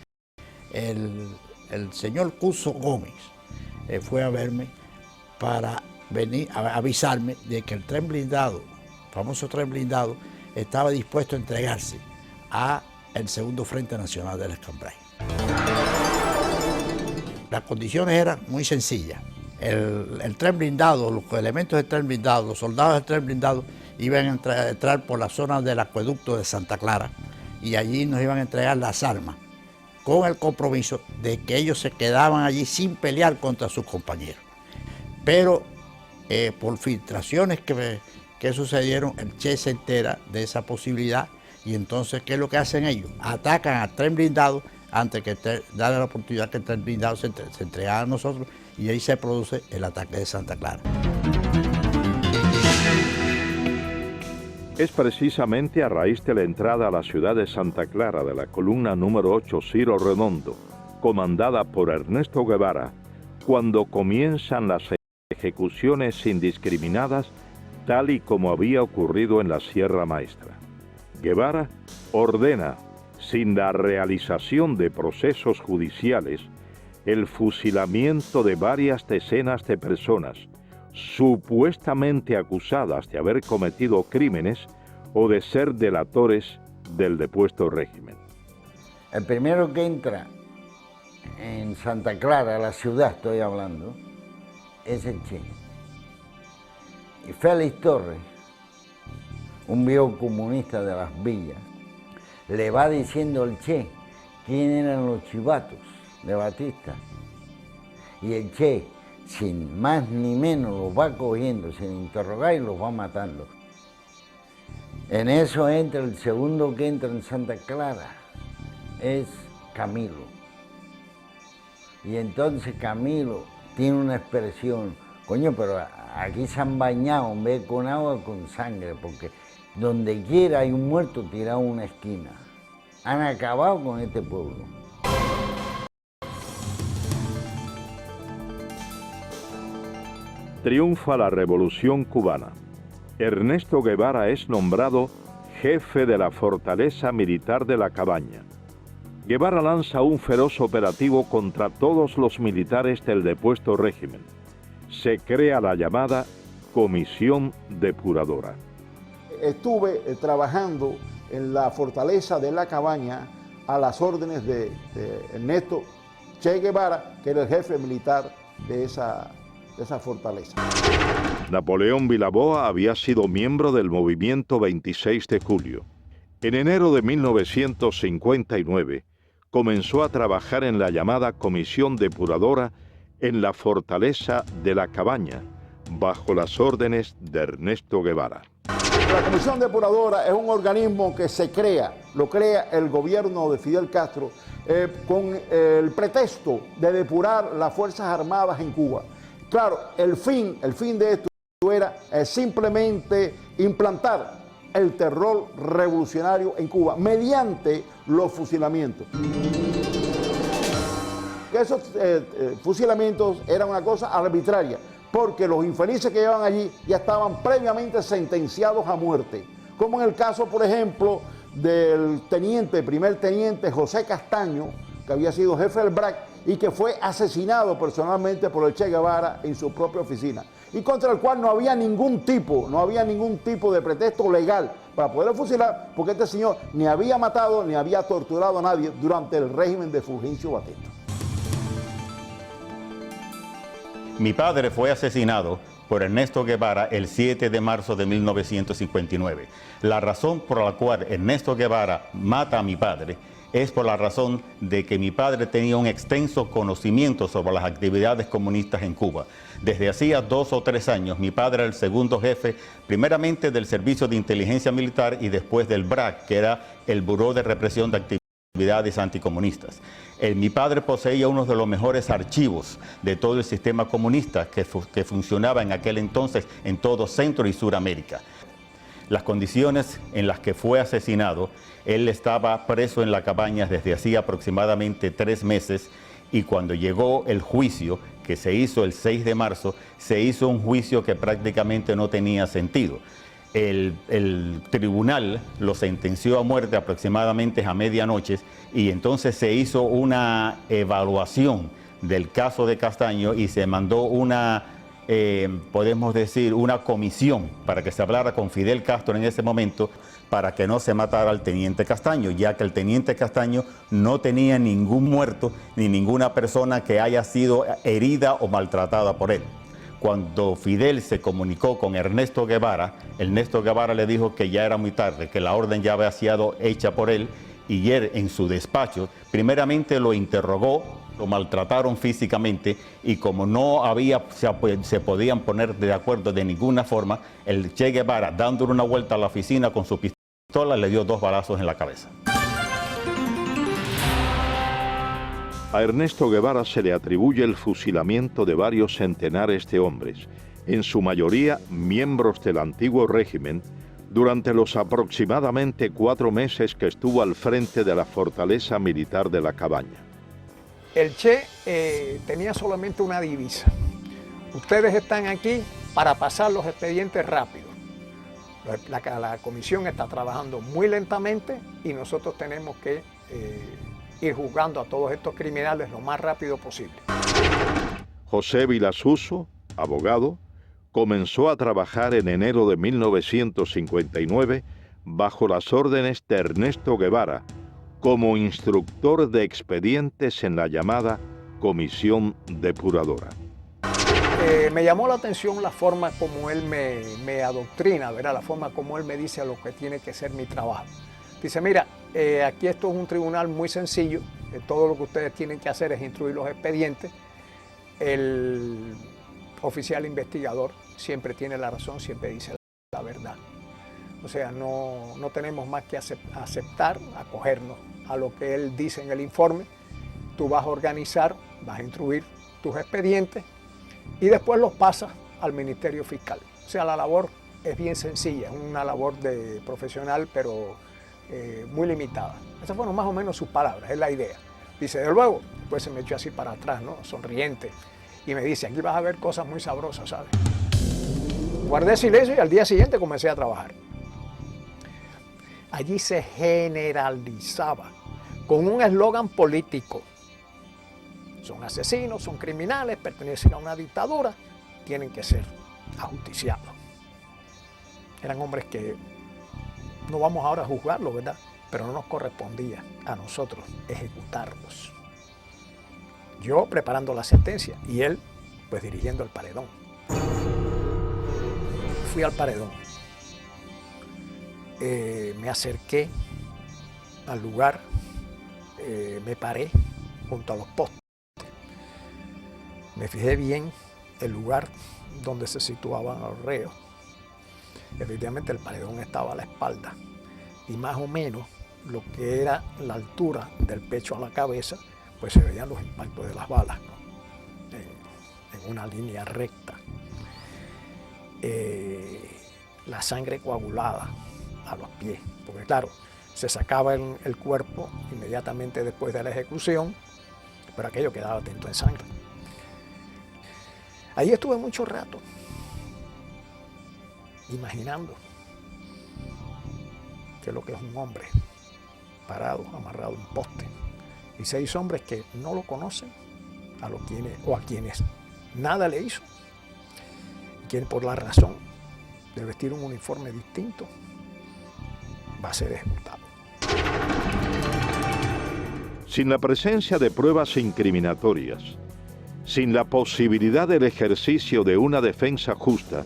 el señor Cuso Gómez fue a verme para venir a avisarme de que el tren blindado, el famoso tren blindado, estaba dispuesto a entregarse a el Segundo Frente Nacional del Escambray. Las condiciones eran muy sencillas. El tren blindado, los elementos del tren blindado, los soldados del tren blindado iban a entrar por la zona del acueducto de Santa Clara y allí nos iban a entregar las armas con el compromiso de que ellos se quedaban allí sin pelear contra sus compañeros. Pero por filtraciones que sucedieron, el Che se entera de esa posibilidad y entonces, ¿qué es lo que hacen ellos? Atacan al tren blindado antes que darle la oportunidad que el tren blindado se entregara a nosotros y ahí se produce el ataque de Santa Clara. Es precisamente a raíz de la entrada a la ciudad de Santa Clara de la columna número 8 Ciro Redondo, comandada por Ernesto Guevara, cuando comienzan las ejecuciones indiscriminadas, tal y como había ocurrido en la Sierra Maestra. Guevara ordena, sin la realización de procesos judiciales, el fusilamiento de varias decenas de personas, supuestamente acusadas de haber cometido crímenes o de ser delatores del depuesto régimen. El primero que entra en Santa Clara, la ciudad estoy hablando, es el Che. Y Félix Torres, un viejo comunista de las villas, le va diciendo al Che quién eran los chivatos de Batista. Y el Che, sin más ni menos, los va cogiendo, sin interrogar, y los va matando. En eso entra el segundo que entra en Santa Clara, es Camilo. Y entonces Camilo tiene una expresión, coño, pero aquí se han bañado en vez con agua, con sangre, porque donde quiera hay un muerto tirado en una esquina. Han acabado con este pueblo. Triunfa la Revolución Cubana. Ernesto Guevara es nombrado jefe de la fortaleza militar de La Cabaña. Guevara lanza un feroz operativo contra todos los militares del depuesto régimen. Se crea la llamada Comisión Depuradora. Estuve trabajando en la fortaleza de La Cabaña a las órdenes de Ernesto Che Guevara, que era el jefe militar de esa fortaleza. Napoleón Vilaboa había sido miembro del movimiento 26 de julio. En enero de 1959 comenzó a trabajar en la llamada Comisión Depuradora en la fortaleza de La Cabaña, bajo las órdenes de Ernesto Guevara. La Comisión Depuradora es un organismo que se crea, lo crea el gobierno de Fidel Castro con el pretexto de depurar las Fuerzas Armadas en Cuba. Claro, el fin de esto era simplemente implantar el terror revolucionario en Cuba mediante los fusilamientos. Esos fusilamientos eran una cosa arbitraria, porque los infelices que llevaban allí ya estaban previamente sentenciados a muerte, como en el caso, por ejemplo, del primer teniente José Castaño, que había sido jefe del BRAC y que fue asesinado personalmente por el Che Guevara en su propia oficina, y contra el cual no había ningún tipo de pretexto legal para poder fusilar, porque este señor ni había matado ni había torturado a nadie durante el régimen de Fulgencio Batista. Mi padre fue asesinado por Ernesto Guevara el 7 de marzo de 1959. La razón por la cual Ernesto Guevara mata a mi padre es por la razón de que mi padre tenía un extenso conocimiento sobre las actividades comunistas en Cuba. Desde hacía 2 o 3 años, mi padre era el segundo jefe, primeramente del Servicio de Inteligencia Militar y después del BRAC, que era el Buró de Represión de Actividades Anticomunistas. Mi padre poseía uno de los mejores archivos de todo el sistema comunista que funcionaba en aquel entonces en todo Centro y Suramérica. Las condiciones en las que fue asesinado, él estaba preso en La Cabaña desde hacía aproximadamente 3 meses, y cuando llegó el juicio, que se hizo el 6 de marzo, se hizo un juicio que prácticamente no tenía sentido. El tribunal lo sentenció a muerte aproximadamente a medianoche, y entonces se hizo una evaluación del caso de Castaño y se mandó una, podemos decir, una comisión para que se hablara con Fidel Castro en ese momento para que no se matara al teniente Castaño, ya que el teniente Castaño no tenía ningún muerto ni ninguna persona que haya sido herida o maltratada por él. Cuando Fidel se comunicó con Ernesto Guevara le dijo que ya era muy tarde, que la orden ya había sido hecha por él, y él en su despacho primeramente lo interrogó, lo maltrataron físicamente, y como no se podían poner de acuerdo de ninguna forma, el Che Guevara, dándole una vuelta a la oficina con su pistola, le dio 2 balazos en la cabeza. A Ernesto Guevara se le atribuye el fusilamiento de varios centenares de hombres, en su mayoría miembros del antiguo régimen, durante los aproximadamente 4 meses que estuvo al frente de la fortaleza militar de La Cabaña. El Che tenía solamente una divisa: ustedes están aquí para pasar los expedientes rápido. La comisión está trabajando muy lentamente y nosotros tenemos que ir juzgando a todos estos criminales lo más rápido posible. José Vilasuso, abogado, comenzó a trabajar en enero de 1959 bajo las órdenes de Ernesto Guevara como instructor de expedientes en la llamada Comisión Depuradora. Me llamó la atención la forma como él me adoctrina, ¿verdad? La forma como él me dice lo que tiene que ser mi trabajo. Dice, mira, aquí esto es un tribunal muy sencillo, todo lo que ustedes tienen que hacer es instruir los expedientes. El oficial investigador siempre tiene la razón, siempre dice la verdad. O sea, no tenemos más que aceptar, acogernos a lo que él dice en el informe. Tú vas a organizar, vas a instruir tus expedientes y después los pasas al Ministerio Fiscal. O sea, la labor es bien sencilla, es una labor de profesional, pero muy limitada. Esas fueron más o menos sus palabras, es la idea. Dice, de luego, después se me echó así para atrás, ¿no? Sonriente, y me dice, aquí vas a ver cosas muy sabrosas, ¿sabes? Guardé silencio y al día siguiente comencé a trabajar. Allí se generalizaba con un eslogan político. Son asesinos, son criminales, pertenecen a una dictadura, tienen que ser ajusticiados. Eran hombres que no vamos ahora a juzgarlos, ¿verdad? Pero no nos correspondía a nosotros ejecutarlos. Yo preparando la sentencia y él pues dirigiendo el paredón. Fui al paredón. Me acerqué al lugar, me paré junto a los postes. Me fijé bien el lugar donde se situaban los reos. Efectivamente el paredón estaba a la espalda y más o menos lo que era la altura del pecho a la cabeza, pues se veían los impactos de las balas, ¿no? En una línea recta. La sangre coagulada a los pies, porque claro, se sacaba el cuerpo inmediatamente después de la ejecución, pero aquello quedaba atento en sangre. Ahí estuve mucho rato, imaginando qué es lo que es un hombre parado, amarrado a un poste, y 6 hombres que no lo conocen, a quienes nada le hizo, y quien por la razón de vestir un uniforme distinto va a ser ejecutado. Sin la presencia de pruebas incriminatorias, sin la posibilidad del ejercicio de una defensa justa,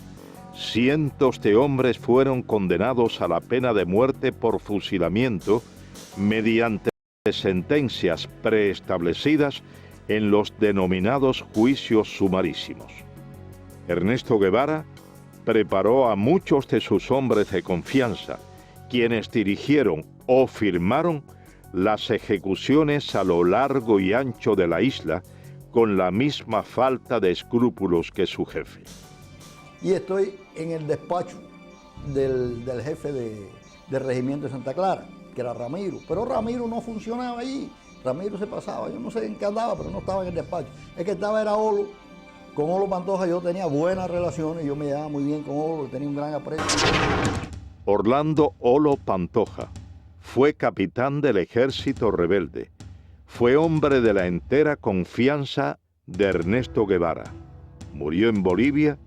cientos de hombres fueron condenados a la pena de muerte por fusilamiento mediante sentencias preestablecidas en los denominados juicios sumarísimos. Ernesto Guevara preparó a muchos de sus hombres de confianza, quienes dirigieron o firmaron las ejecuciones a lo largo y ancho de la isla con la misma falta de escrúpulos que su jefe. Y estoy en el despacho del jefe del regimiento de Santa Clara, que era Ramiro. Pero Ramiro no funcionaba allí. Ramiro se pasaba. Yo no sé en qué andaba, pero no estaba en el despacho. El que estaba era Olo. Con Olo Pantoja yo tenía buenas relaciones. Yo me llevaba muy bien con Olo, tenía un gran aprecio. Orlando Olo Pantoja fue capitán del ejército rebelde. Fue hombre de la entera confianza de Ernesto Guevara. Murió en Bolivia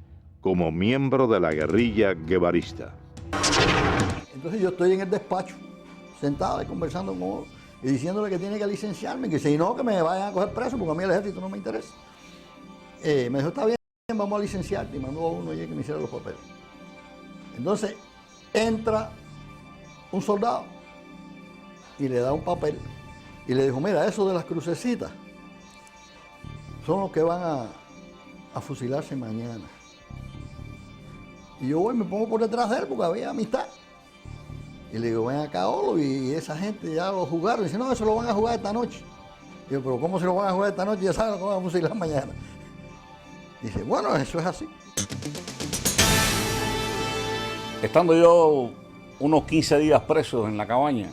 como miembro de la guerrilla guevarista. Entonces yo estoy en el despacho, sentado y conversando con Olo, y diciéndole que tiene que licenciarme, que si no, que me vayan a coger preso, porque a mí el ejército no me interesa. Me dijo, está bien, vamos a licenciarte, y mandó a uno allí que me hiciera los papeles. Entonces entra un soldado y le da un papel y le dijo, mira, eso de las crucecitas son los que van a fusilarse mañana. Y yo voy, me pongo por detrás de él porque había amistad. Y le digo, ven acá, Olo, y esa gente ya lo jugaron. Y dice, no, eso lo van a jugar esta noche. Y yo, pero ¿cómo se lo van a jugar esta noche? Ya saben lo que van a fusilar mañana. Dice, bueno, eso es así. Estando yo unos 15 días preso en la cabaña,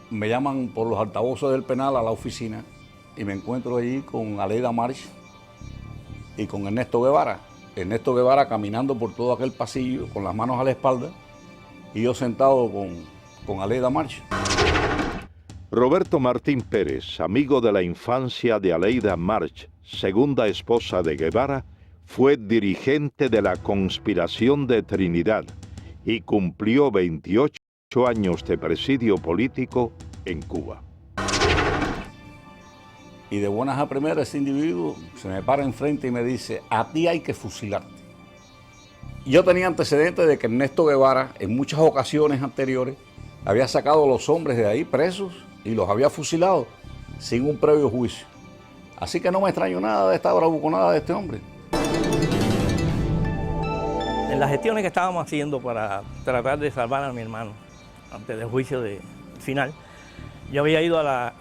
me llaman por los altavoces del penal a la oficina y me encuentro allí con Aleida March y con Ernesto Guevara. Ernesto Guevara caminando por todo aquel pasillo con las manos a la espalda y yo sentado con Aleida March. Roberto Martín Pérez, amigo de la infancia de Aleida March, segunda esposa de Guevara, fue dirigente de la conspiración de Trinidad y cumplió 28 años de presidio político en Cuba. Y de buenas a primeras ese individuo se me para enfrente y me dice, a ti hay que fusilarte. Yo tenía antecedentes de que Ernesto Guevara en muchas ocasiones anteriores había sacado a los hombres de ahí presos y los había fusilado sin un previo juicio. Así que no me extraño nada de esta bravuconada de este hombre. En las gestiones que estábamos haciendo para tratar de salvar a mi hermano antes del juicio final, yo había ido a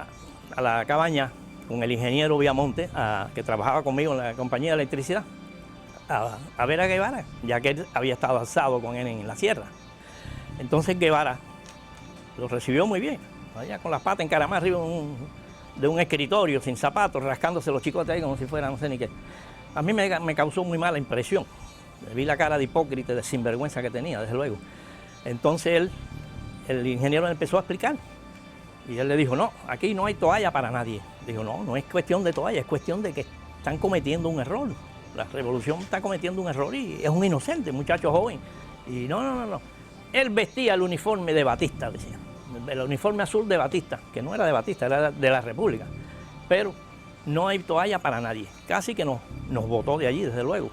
la cabaña con el ingeniero Viamonte, que trabajaba conmigo en la compañía de electricidad, a ver a Guevara, ya que él había estado alzado con él en la sierra. Entonces Guevara lo recibió muy bien, allá con las patas encaramadas arriba de un escritorio, sin zapatos, rascándose los chicotes ahí como si fuera no sé ni qué. A mí me causó muy mala impresión. Vi la cara de hipócrita, de sinvergüenza que tenía, desde luego. Entonces el ingeniero le empezó a explicar. Y él le dijo, no, aquí no hay toalla para nadie. Dijo, no es cuestión de toalla, es cuestión de que están cometiendo un error. La revolución está cometiendo un error y es un inocente, muchacho joven. Y no. Él vestía el uniforme de Batista, decía. El uniforme azul de Batista, que no era de Batista, era de la República. Pero no hay toalla para nadie. Casi que nos botó de allí, desde luego.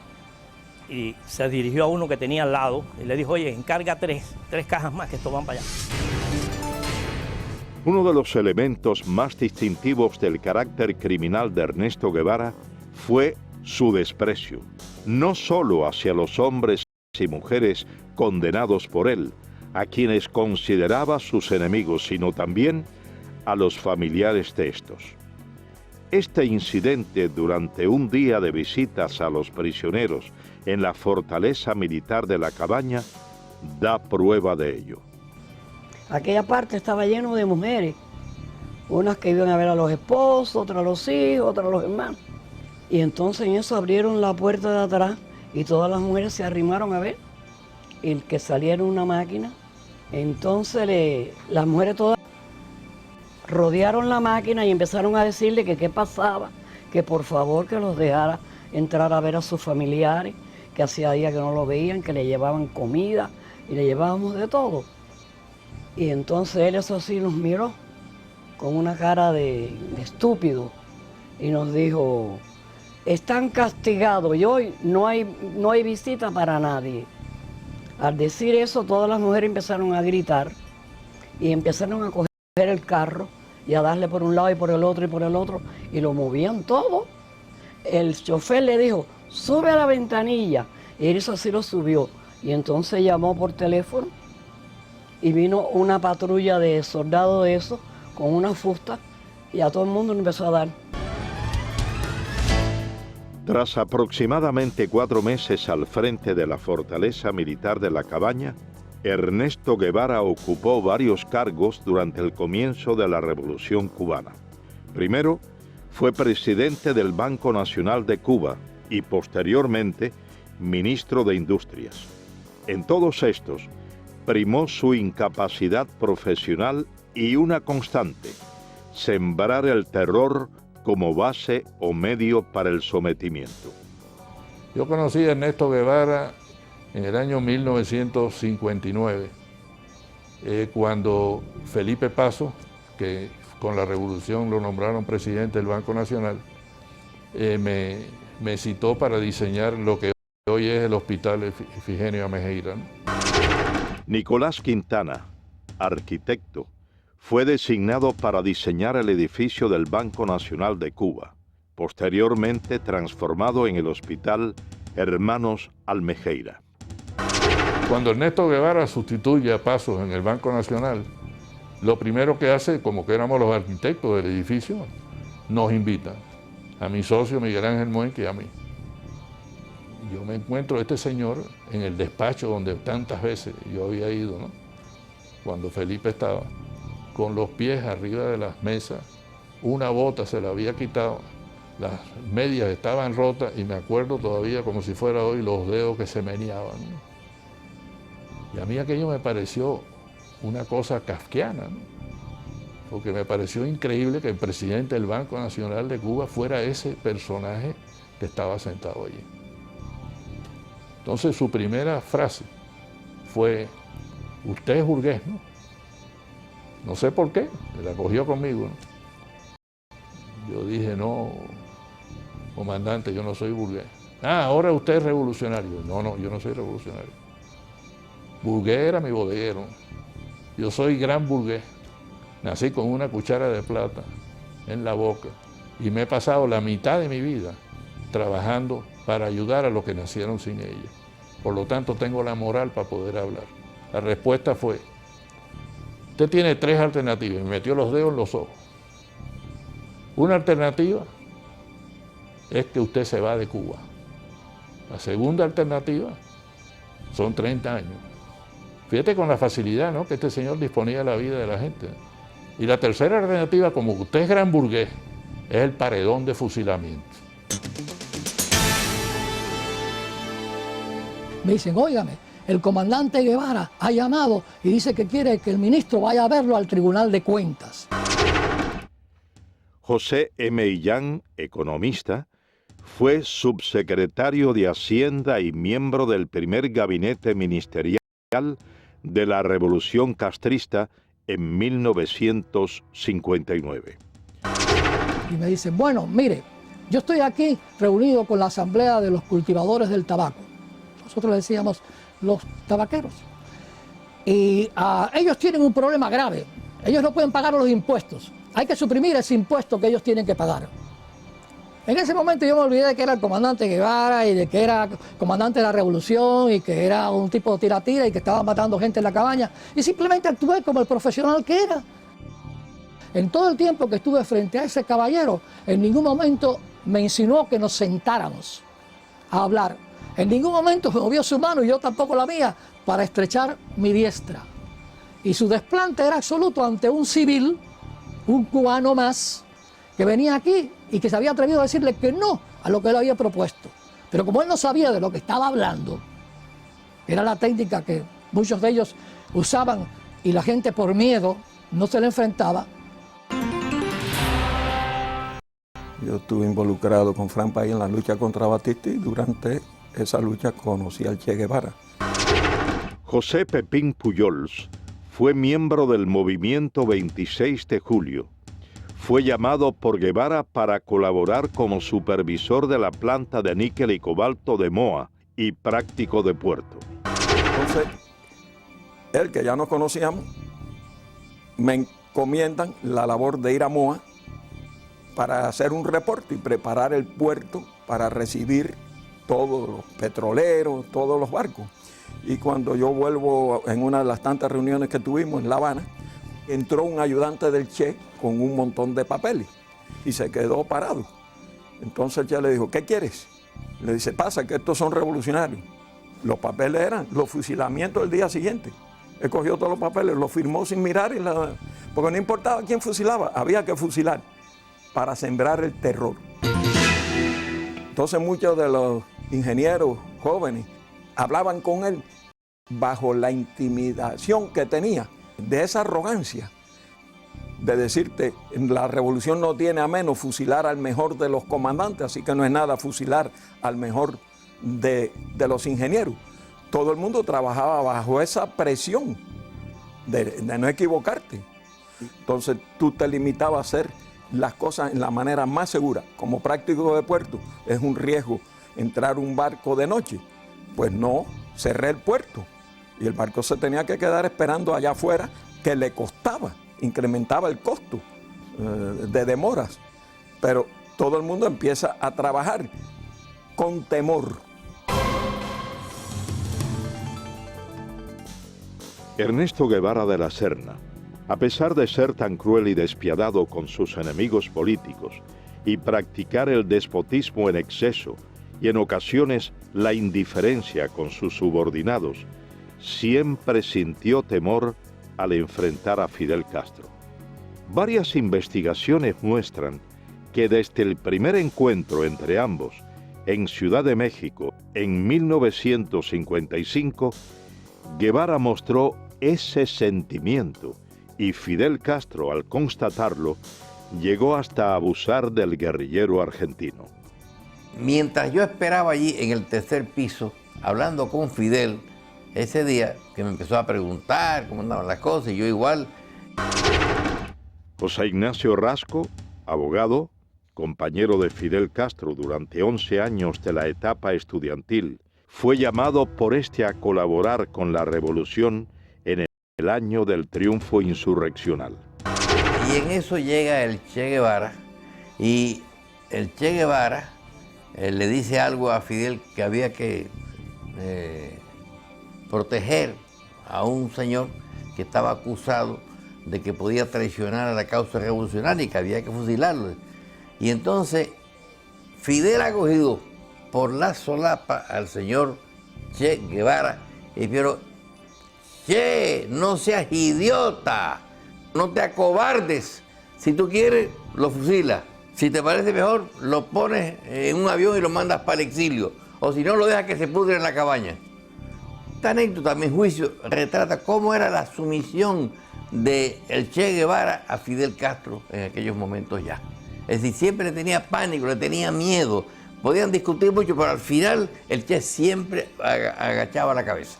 Y se dirigió a uno que tenía al lado y le dijo, oye, encarga tres cajas más que estos van para allá. Uno de los elementos más distintivos del carácter criminal de Ernesto Guevara fue su desprecio, no solo hacia los hombres y mujeres condenados por él, a quienes consideraba sus enemigos, sino también a los familiares de estos. Este incidente durante un día de visitas a los prisioneros en la fortaleza militar de la Cabaña da prueba de ello. Aquella parte estaba lleno de mujeres, unas que iban a ver a los esposos, otras a los hijos, otras a los hermanos. Y entonces en eso abrieron la puerta de atrás y todas las mujeres se arrimaron a ver y que saliera una máquina. Entonces las mujeres todas rodearon la máquina y empezaron a decirle que qué pasaba, que por favor que los dejara entrar a ver a sus familiares, que hacía días que no lo veían, que le llevaban comida y le llevábamos de todo. Y entonces él eso sí nos miró con una cara de estúpido y nos dijo, están castigados y hoy no hay visita para nadie. Al decir eso, todas las mujeres empezaron a gritar y empezaron a coger el carro y a darle por un lado y por el otro y lo movían todo. El chofer le dijo, sube a la ventanilla, y eso así lo subió. Y entonces llamó por teléfono y vino una patrulla de soldados de esos con una fusta y a todo el mundo le empezó a dar. Tras aproximadamente 4 meses al frente de la fortaleza militar de la Cabaña, Ernesto Guevara ocupó varios cargos durante el comienzo de la Revolución Cubana. Primero, fue presidente del Banco Nacional de Cuba y posteriormente ministro de Industrias. En todos estos, primó su incapacidad profesional y una constante, sembrar el terror como base o medio para el sometimiento. Yo conocí a Ernesto Guevara en el año 1959, cuando Felipe Paso, que con la revolución lo nombraron presidente del Banco Nacional, me citó para diseñar lo que hoy es el Hospital Ifigenia Amejeira, ¿no? Nicolás Quintana, arquitecto, fue designado para diseñar el edificio del Banco Nacional de Cuba, posteriormente transformado en el Hospital Hermanos Almejeira. Cuando Ernesto Guevara sustituye a Pasos en el Banco Nacional, lo primero que hace, como que éramos los arquitectos del edificio, nos invita a mi socio Miguel Ángel Muenque y a mí. Yo me encuentro a este señor en el despacho donde tantas veces yo había ido, ¿no? Cuando Felipe estaba, con los pies arriba de las mesas, una bota se la había quitado, las medias estaban rotas y me acuerdo todavía como si fuera hoy los dedos que se meneaban, ¿no? Y a mí aquello me pareció una cosa kafkiana, ¿no? Porque me pareció increíble que el presidente del Banco Nacional de Cuba fuera ese personaje que estaba sentado allí. Entonces su primera frase fue, usted es burgués, ¿no? No sé por qué, la cogió conmigo, ¿no? Yo dije, no, comandante, yo no soy burgués. Ah, ahora usted es revolucionario. No, yo no soy revolucionario. Burgués era mi bodeguero. Yo soy gran burgués. Nací con una cuchara de plata en la boca y me he pasado la mitad de mi vida trabajando para ayudar a los que nacieron sin ella. Por lo tanto, tengo la moral para poder hablar. La respuesta fue, usted tiene 3 alternativas, y me metió los dedos en los ojos. Una alternativa es que usted se va de Cuba. La segunda alternativa son 30 años. Fíjate con la facilidad, ¿no?, que este señor disponía de la vida de la gente. Y la tercera alternativa, como usted es gran burgués, es el paredón de fusilamiento. Me dicen, óigame, el comandante Guevara ha llamado y dice que quiere que el ministro vaya a verlo al Tribunal de Cuentas. José M. Illán, economista, fue subsecretario de Hacienda y miembro del primer gabinete ministerial de la Revolución Castrista en 1959. Y me dicen, bueno, mire, yo estoy aquí reunido con la Asamblea de los Cultivadores del Tabaco. Nosotros le decíamos los tabaqueros. Y ellos tienen un problema grave. Ellos no pueden pagar los impuestos. Hay que suprimir ese impuesto que ellos tienen que pagar. En ese momento yo me olvidé de que era el comandante Guevara y de que era comandante de la revolución y que era un tipo de tira-tira y que estaba matando gente en la cabaña. Y simplemente actué como el profesional que era. En todo el tiempo que estuve frente a ese caballero, en ningún momento me insinuó que nos sentáramos a hablar. En ningún momento me movió su mano y yo tampoco la mía para estrechar mi diestra. Y su desplante era absoluto ante un civil, un cubano más, que venía aquí y que se había atrevido a decirle que no a lo que él había propuesto. Pero como él no sabía de lo que estaba hablando, era la técnica que muchos de ellos usaban y la gente por miedo no se le enfrentaba. Yo estuve involucrado con Fran Pay en la lucha contra Batista y durante esa lucha conocí al Che Guevara. José Pepín Pujols fue miembro del movimiento 26 de julio. Fue llamado por Guevara para colaborar como supervisor de la planta de níquel y cobalto de Moa y práctico de puerto. Entonces, él, que ya nos conocíamos, me encomiendan la labor de ir a Moa para hacer un reporte y preparar el puerto para recibir todos los petroleros, todos los barcos. Y cuando yo vuelvo en una de las tantas reuniones que tuvimos en La Habana, entró un ayudante del Che con un montón de papeles y se quedó parado. Entonces el Che le dijo, ¿qué quieres? Le dice, pasa que estos son revolucionarios. Los papeles eran los fusilamientos del día siguiente. Él cogió todos los papeles, los firmó sin mirar, porque no importaba quién fusilaba, había que fusilar para sembrar el terror. Entonces muchos de los ingenieros jóvenes hablaban con él bajo la intimidación que tenía de esa arrogancia de decirte, la revolución no tiene a menos fusilar al mejor de los comandantes, así que no es nada fusilar al mejor de los ingenieros. Todo el mundo trabajaba bajo esa presión de no equivocarte. Entonces tú te limitabas a hacer las cosas en la manera más segura. Como práctico de puerto es un riesgo entrar un barco de noche, pues no, cerré el puerto y el barco se tenía que quedar esperando allá afuera, que le costaba, incrementaba el costo de demoras, pero todo el mundo empieza a trabajar con temor. Ernesto Guevara de la Serna, a pesar de ser tan cruel y despiadado con sus enemigos políticos y practicar el despotismo en exceso y en ocasiones la indiferencia con sus subordinados, siempre sintió temor al enfrentar a Fidel Castro. Varias investigaciones muestran que desde el primer encuentro entre ambos en Ciudad de México en 1955, Guevara mostró ese sentimiento y Fidel Castro, al constatarlo, llegó hasta abusar del guerrillero argentino. Mientras yo esperaba allí en el tercer piso, hablando con Fidel ese día, que me empezó a preguntar cómo andaban las cosas, y yo igual. José Ignacio Rasco, abogado, compañero de Fidel Castro durante 11 años de la etapa estudiantil, fue llamado por este a colaborar con la revolución en el año del triunfo insurreccional. Y en eso llega el Che Guevara, y el Che Guevara le dice algo a Fidel, que había que proteger a un señor que estaba acusado de que podía traicionar a la causa revolucionaria y que había que fusilarlo. Y entonces Fidel ha cogido por la solapa al señor Che Guevara y pero Che, no seas idiota, no te acobardes. Si tú quieres, lo fusilas. Si te parece mejor, lo pones en un avión y lo mandas para el exilio. O si no, lo dejas que se pudre en la cabaña. Esta anécdota, a mi juicio, retrata cómo era la sumisión de el Che Guevara a Fidel Castro en aquellos momentos ya. Es decir, siempre le tenía pánico, le tenía miedo. Podían discutir mucho, pero al final el Che siempre agachaba la cabeza.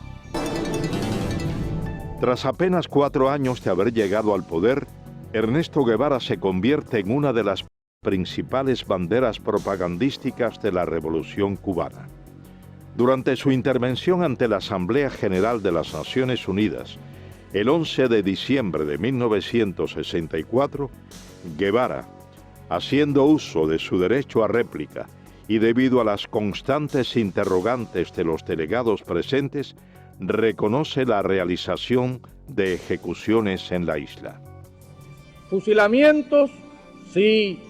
Tras apenas 4 años de haber llegado al poder, Ernesto Guevara se convierte en una de las principales banderas propagandísticas de la Revolución cubana. Durante su intervención ante la Asamblea General de las Naciones Unidas, el 11 de diciembre de 1964, Guevara, haciendo uso de su derecho a réplica y debido a las constantes interrogantes de los delegados presentes, reconoce la realización de ejecuciones en la isla. Fusilamientos, sí,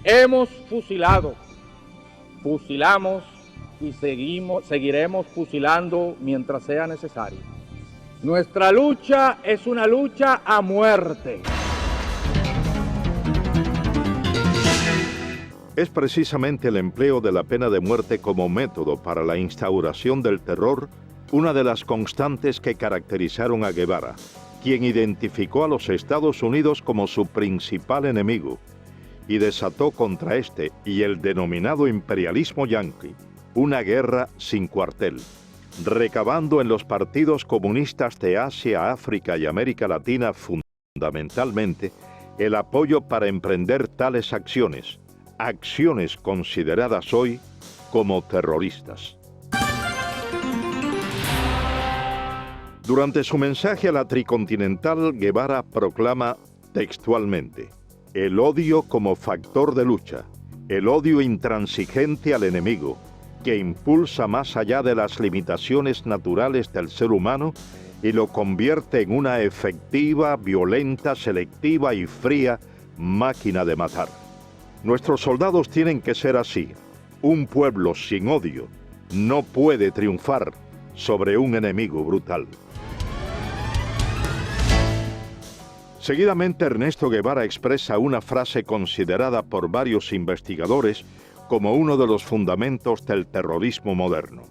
hemos fusilado, fusilamos y seguiremos fusilando mientras sea necesario. Nuestra lucha es una lucha a muerte. Es precisamente el empleo de la pena de muerte como método para la instauración del terror una de las constantes que caracterizaron a Guevara, quien identificó a los Estados Unidos como su principal enemigo y desató contra este y el denominado imperialismo yanqui una guerra sin cuartel, recabando en los partidos comunistas de Asia, África y América Latina fundamentalmente el apoyo para emprender tales acciones, acciones consideradas hoy como terroristas. Durante su mensaje a la Tricontinental, Guevara proclama textualmente: el odio como factor de lucha, el odio intransigente al enemigo, que impulsa más allá de las limitaciones naturales del ser humano y lo convierte en una efectiva, violenta, selectiva y fría máquina de matar. Nuestros soldados tienen que ser así. Un pueblo sin odio no puede triunfar sobre un enemigo brutal. Seguidamente, Ernesto Guevara expresa una frase considerada por varios investigadores como uno de los fundamentos del terrorismo moderno.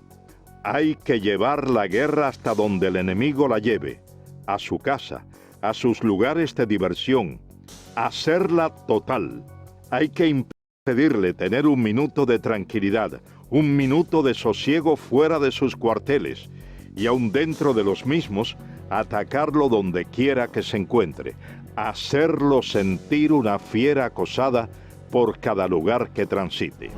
Hay que llevar la guerra hasta donde el enemigo la lleve, a su casa, a sus lugares de diversión, hacerla total. Hay que impedirle tener un minuto de tranquilidad, un minuto de sosiego fuera de sus cuarteles y aún dentro de los mismos, atacarlo donde quiera que se encuentre, hacerlo sentir una fiera acosada por cada lugar que transite.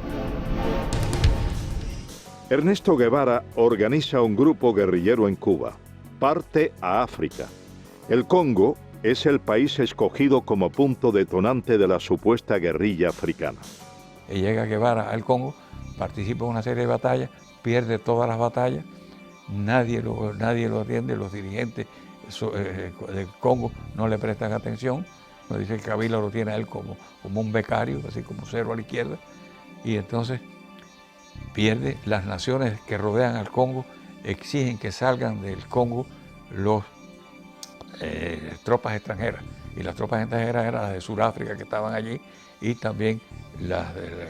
Ernesto Guevara organiza un grupo guerrillero en Cuba, parte a África. El Congo es el país escogido como punto detonante de la supuesta guerrilla africana. Llega Guevara al Congo, participa en una serie de batallas, pierde todas las batallas, nadie lo atiende, los dirigentes del Congo no le prestan atención. Nos dice que Kabila lo tiene a él como un becario, así como cero a la izquierda, y entonces pierde. Las naciones que rodean al Congo exigen que salgan del Congo los tropas extranjeras, y las tropas extranjeras eran las de Sudáfrica que estaban allí y también las de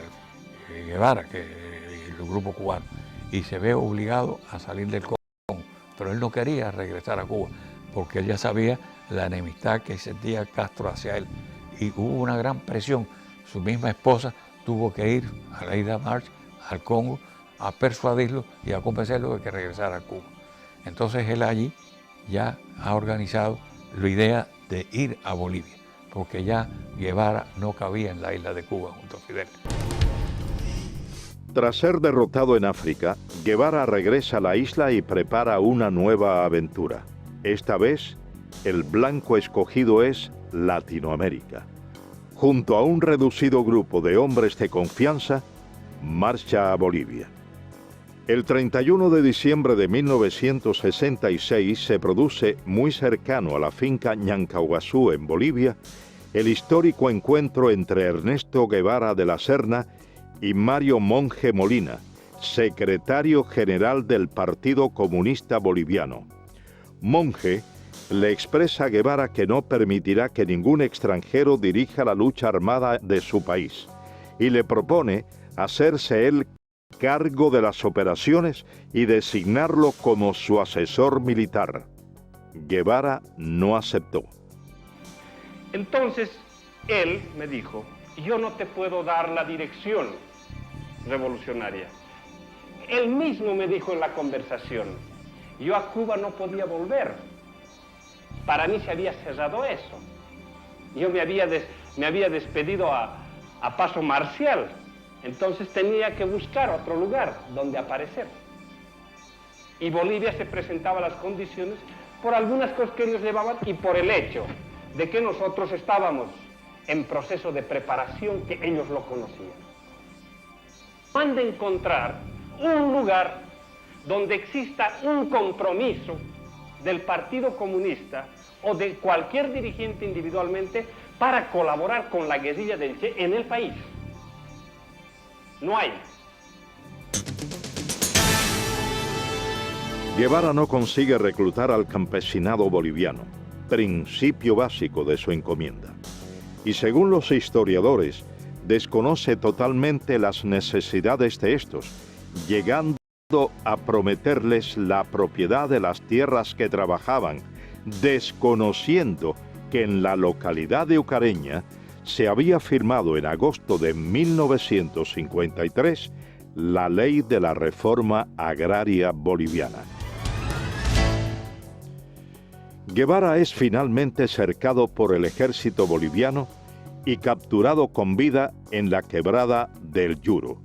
Guevara, el grupo cubano, y se ve obligado a salir del Congo, pero él no quería regresar a Cuba porque él ya sabía la enemistad que sentía Castro hacia él, y hubo una gran presión. Su misma esposa tuvo que ir a la Ida March al Congo a persuadirlo y a convencerlo de que regresara a Cuba. Entonces él allí ya ha organizado la idea de ir a Bolivia, porque ya Guevara no cabía en la isla de Cuba junto a Fidel. Tras ser derrotado en África, Guevara regresa a la isla y prepara una nueva aventura. Esta vez, el blanco escogido es Latinoamérica. Junto a un reducido grupo de hombres de confianza, marcha a Bolivia. El 31 de diciembre de 1966 se produce muy cercano a la finca Ñancauazú en Bolivia el histórico encuentro entre Ernesto Guevara de la Serna y Mario Monge Molina, secretario general del Partido Comunista Boliviano. Monge le expresa a Guevara que no permitirá que ningún extranjero dirija la lucha armada de su país y le propone hacerse él cargo de las operaciones y designarlo como su asesor militar. Guevara no aceptó. Entonces, él me dijo, yo no te puedo dar la dirección revolucionaria. Él mismo me dijo en la conversación, yo a Cuba no podía volver. Para mí se había cerrado eso. Yo me había despedido a paso marcial. Entonces tenía que buscar otro lugar donde aparecer. Y Bolivia se presentaba las condiciones por algunas cosas que ellos llevaban y por el hecho de que nosotros estábamos en proceso de preparación que ellos lo conocían. Han de encontrar un lugar donde exista un compromiso del Partido Comunista o de cualquier dirigente individualmente para colaborar con la guerrilla del Che en el país. No hay. Guevara no consigue reclutar al campesinado boliviano, principio básico de su encomienda. Y según los historiadores, desconoce totalmente las necesidades de estos, llegando a prometerles la propiedad de las tierras que trabajaban, desconociendo que en la localidad de Ucareña se había firmado en agosto de 1953 la ley de la reforma agraria boliviana. Guevara es finalmente cercado por el ejército boliviano y capturado con vida en la quebrada del Yuro.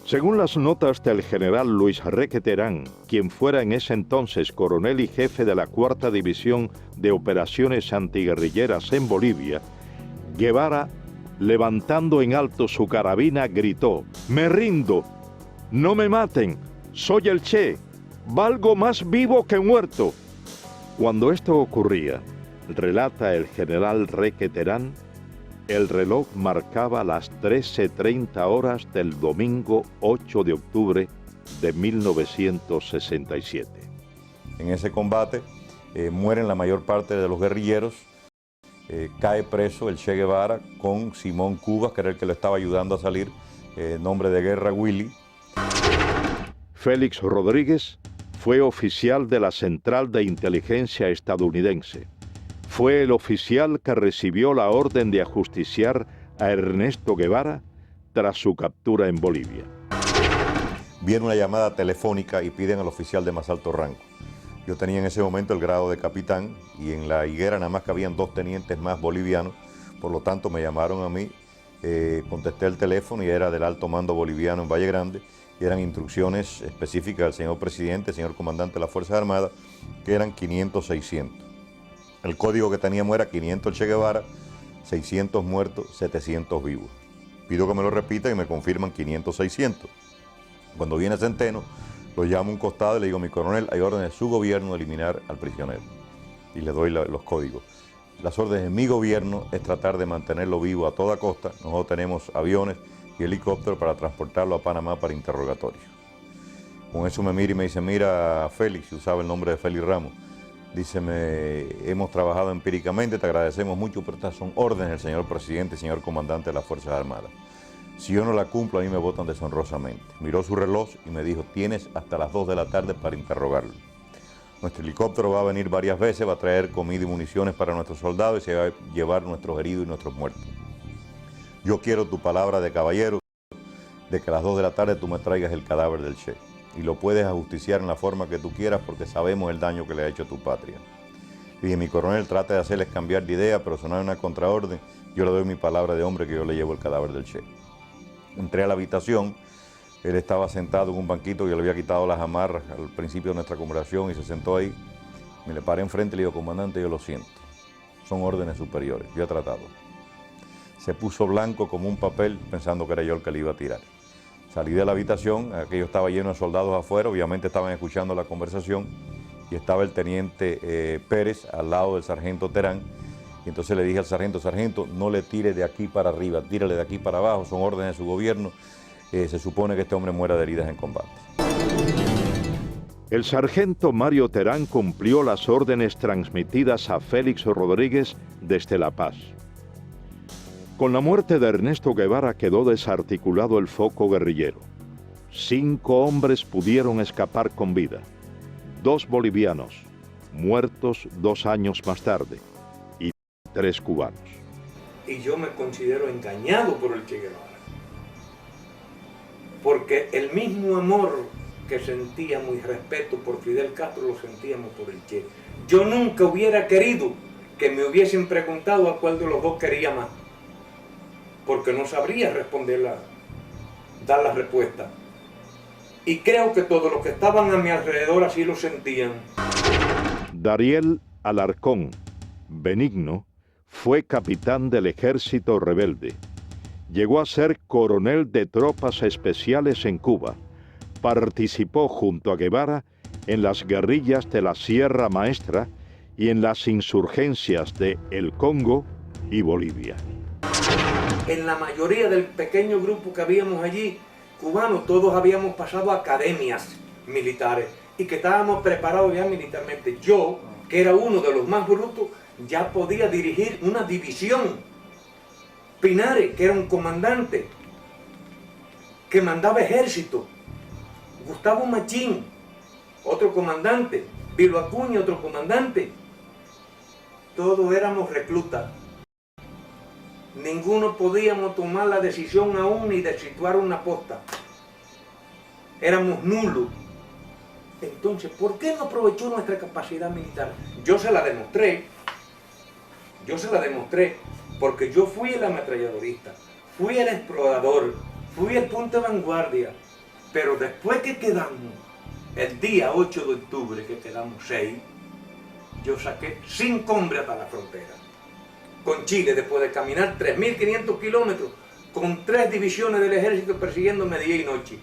Según las notas del general Luis Requeterán, quien fuera en ese entonces coronel y jefe de la 4ª División de Operaciones Antiguerrilleras en Bolivia, Guevara, levantando en alto su carabina, gritó: «¡Me rindo! ¡No me maten! ¡Soy el Che! ¡Valgo más vivo que muerto!». Cuando esto ocurría, relata el general Requeterán, el reloj marcaba las 13:30 horas del domingo 8 de octubre de 1967. En ese combate mueren la mayor parte de los guerrilleros. Cae preso el Che Guevara con Simón Cubas, que era el que lo estaba ayudando a salir, nombre de guerra Willy. Félix Rodríguez fue oficial de la Central de Inteligencia estadounidense. Fue el oficial que recibió la orden de ajusticiar a Ernesto Guevara tras su captura en Bolivia. Viene una llamada telefónica y piden al oficial de más alto rango. Yo tenía en ese momento el grado de capitán y en la higuera nada más cabían 2 tenientes más bolivianos, por lo tanto me llamaron a mí, contesté el teléfono y era del alto mando boliviano en Valle Grande, y eran instrucciones específicas del señor presidente, señor comandante de las Fuerzas Armadas, que eran 500-600. El código que teníamos era 500 Che Guevara, 600 muertos, 700 vivos. Pido que me lo repitan y me confirman 500-600. Cuando viene Centeno, lo llamo a un costado y le digo: mi coronel, hay órdenes de su gobierno de eliminar al prisionero. Y le doy los códigos. Las órdenes de mi gobierno es tratar de mantenerlo vivo a toda costa. Nosotros tenemos aviones y helicópteros para transportarlo a Panamá para interrogatorio. Con eso me mira y me dice: mira, Félix, usaba el nombre de Félix Ramos. Dice: hemos trabajado empíricamente, te agradecemos mucho, pero estas son órdenes del señor presidente y señor comandante de las Fuerzas Armadas. Si yo no la cumplo, a mí me votan deshonrosamente. Miró su reloj y me dijo: tienes hasta las 2 de la tarde para interrogarlo. Nuestro helicóptero va a venir varias veces, va a traer comida y municiones para nuestros soldados y se va a llevar nuestros heridos y nuestros muertos. Yo quiero tu palabra de caballero de que a las 2 de la tarde tú me traigas el cadáver del Che. Y lo puedes ajusticiar en la forma que tú quieras porque sabemos el daño que le ha hecho a tu patria. Y dije, mi coronel, trata de hacerles cambiar de idea, pero sonar una contraorden. Yo le doy mi palabra de hombre que yo le llevo el cadáver del Che. Entré a la habitación, él estaba sentado en un banquito, yo le había quitado las amarras al principio de nuestra conversación y se sentó ahí. Me le paré enfrente y le digo, comandante, yo lo siento. Son órdenes superiores, yo he tratado. Se puso blanco como un papel pensando que era yo el que le iba a tirar. Salí de la habitación, aquello estaba lleno de soldados afuera, obviamente estaban escuchando la conversación y estaba el teniente Pérez al lado del sargento Terán. Y entonces le dije al sargento, sargento, no le tire de aquí para arriba, tírale de aquí para abajo, son órdenes de su gobierno. Se supone que este hombre muera de heridas en combate. El sargento Mario Terán cumplió las órdenes transmitidas a Félix Rodríguez desde La Paz. Con la muerte de Ernesto Guevara quedó desarticulado el foco guerrillero. 5 hombres pudieron escapar con vida. 2 bolivianos, muertos 2 años más tarde, y 3 cubanos. Y yo me considero engañado por el Che Guevara. Porque el mismo amor que sentíamos y respeto por Fidel Castro lo sentíamos por el Che. Yo nunca hubiera querido que me hubiesen preguntado a cuál de los dos quería más, porque no sabría dar la respuesta. Y creo que todos los que estaban a mi alrededor así lo sentían. Dariel Alarcón, Benigno, fue capitán del ejército rebelde. Llegó a ser coronel de tropas especiales en Cuba. Participó junto a Guevara en las guerrillas de la Sierra Maestra y en las insurgencias de El Congo y Bolivia. En la mayoría del pequeño grupo que habíamos allí, cubanos, todos habíamos pasado academias militares y que estábamos preparados ya militarmente. Yo, que era uno de los más brutos, ya podía dirigir una división. Pinares, que era un comandante, que mandaba ejército. Gustavo Machín, otro comandante. Vilo Acuña, otro comandante. Todos éramos reclutas. Ninguno podíamos tomar la decisión aún ni de situar una posta. Éramos nulos. Entonces, ¿por qué no aprovechó nuestra capacidad militar? Yo se la demostré. Porque yo fui el ametralladorista, fui el explorador, fui el punto de vanguardia. Pero después que quedamos, el día 8 de octubre, que quedamos 6, yo saqué 5 hombres hasta la frontera. Con Chile, después de caminar 3.500 kilómetros, con 3 divisiones del ejército persiguiéndome día y noche.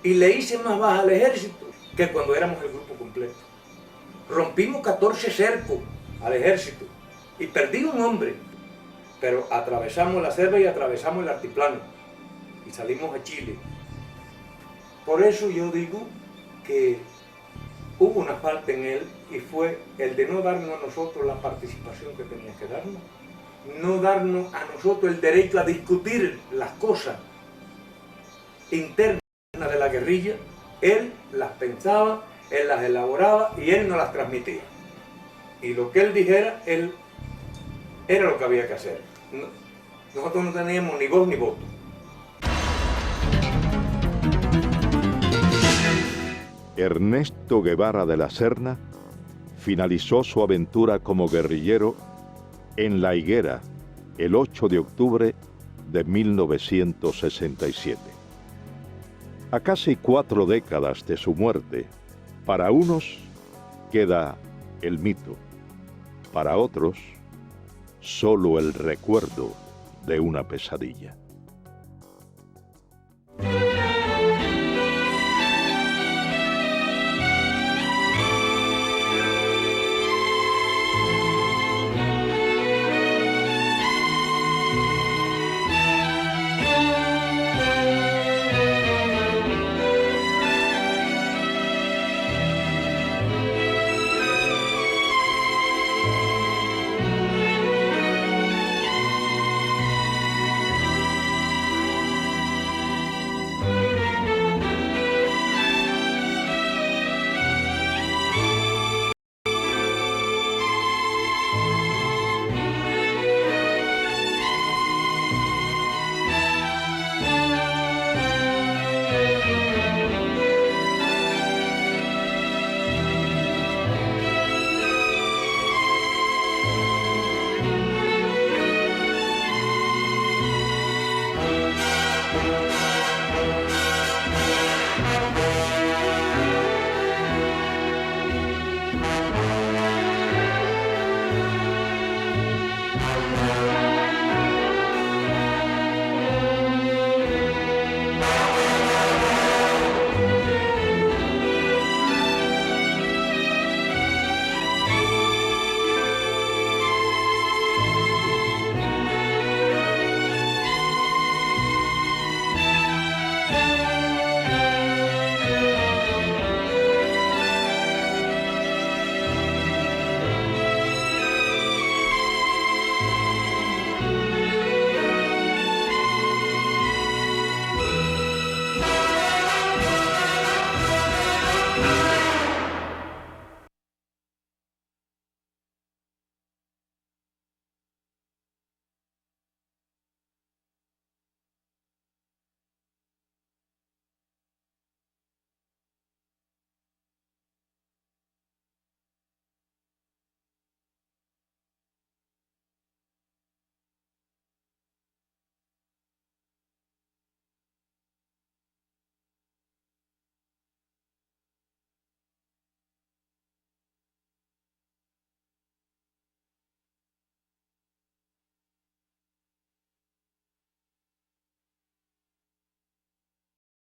Y le hice más baja al ejército que cuando éramos el grupo completo. Rompimos 14 cercos al ejército y perdí un hombre. Pero atravesamos la selva y atravesamos el altiplano y salimos a Chile. Por eso yo digo que hubo una falta en él y fue el de no darnos a nosotros la participación que tenía que darnos, no darnos a nosotros el derecho a discutir las cosas internas de la guerrilla. Él las pensaba, él las elaboraba y él nos las transmitía. Y lo que él dijera, él era lo que había que hacer. Nosotros no teníamos ni voz ni voto. Ernesto Guevara de la Serna finalizó su aventura como guerrillero en La Higuera el 8 de octubre de 1967. A casi 4 décadas de su muerte, para unos queda el mito, para otros solo el recuerdo de una pesadilla.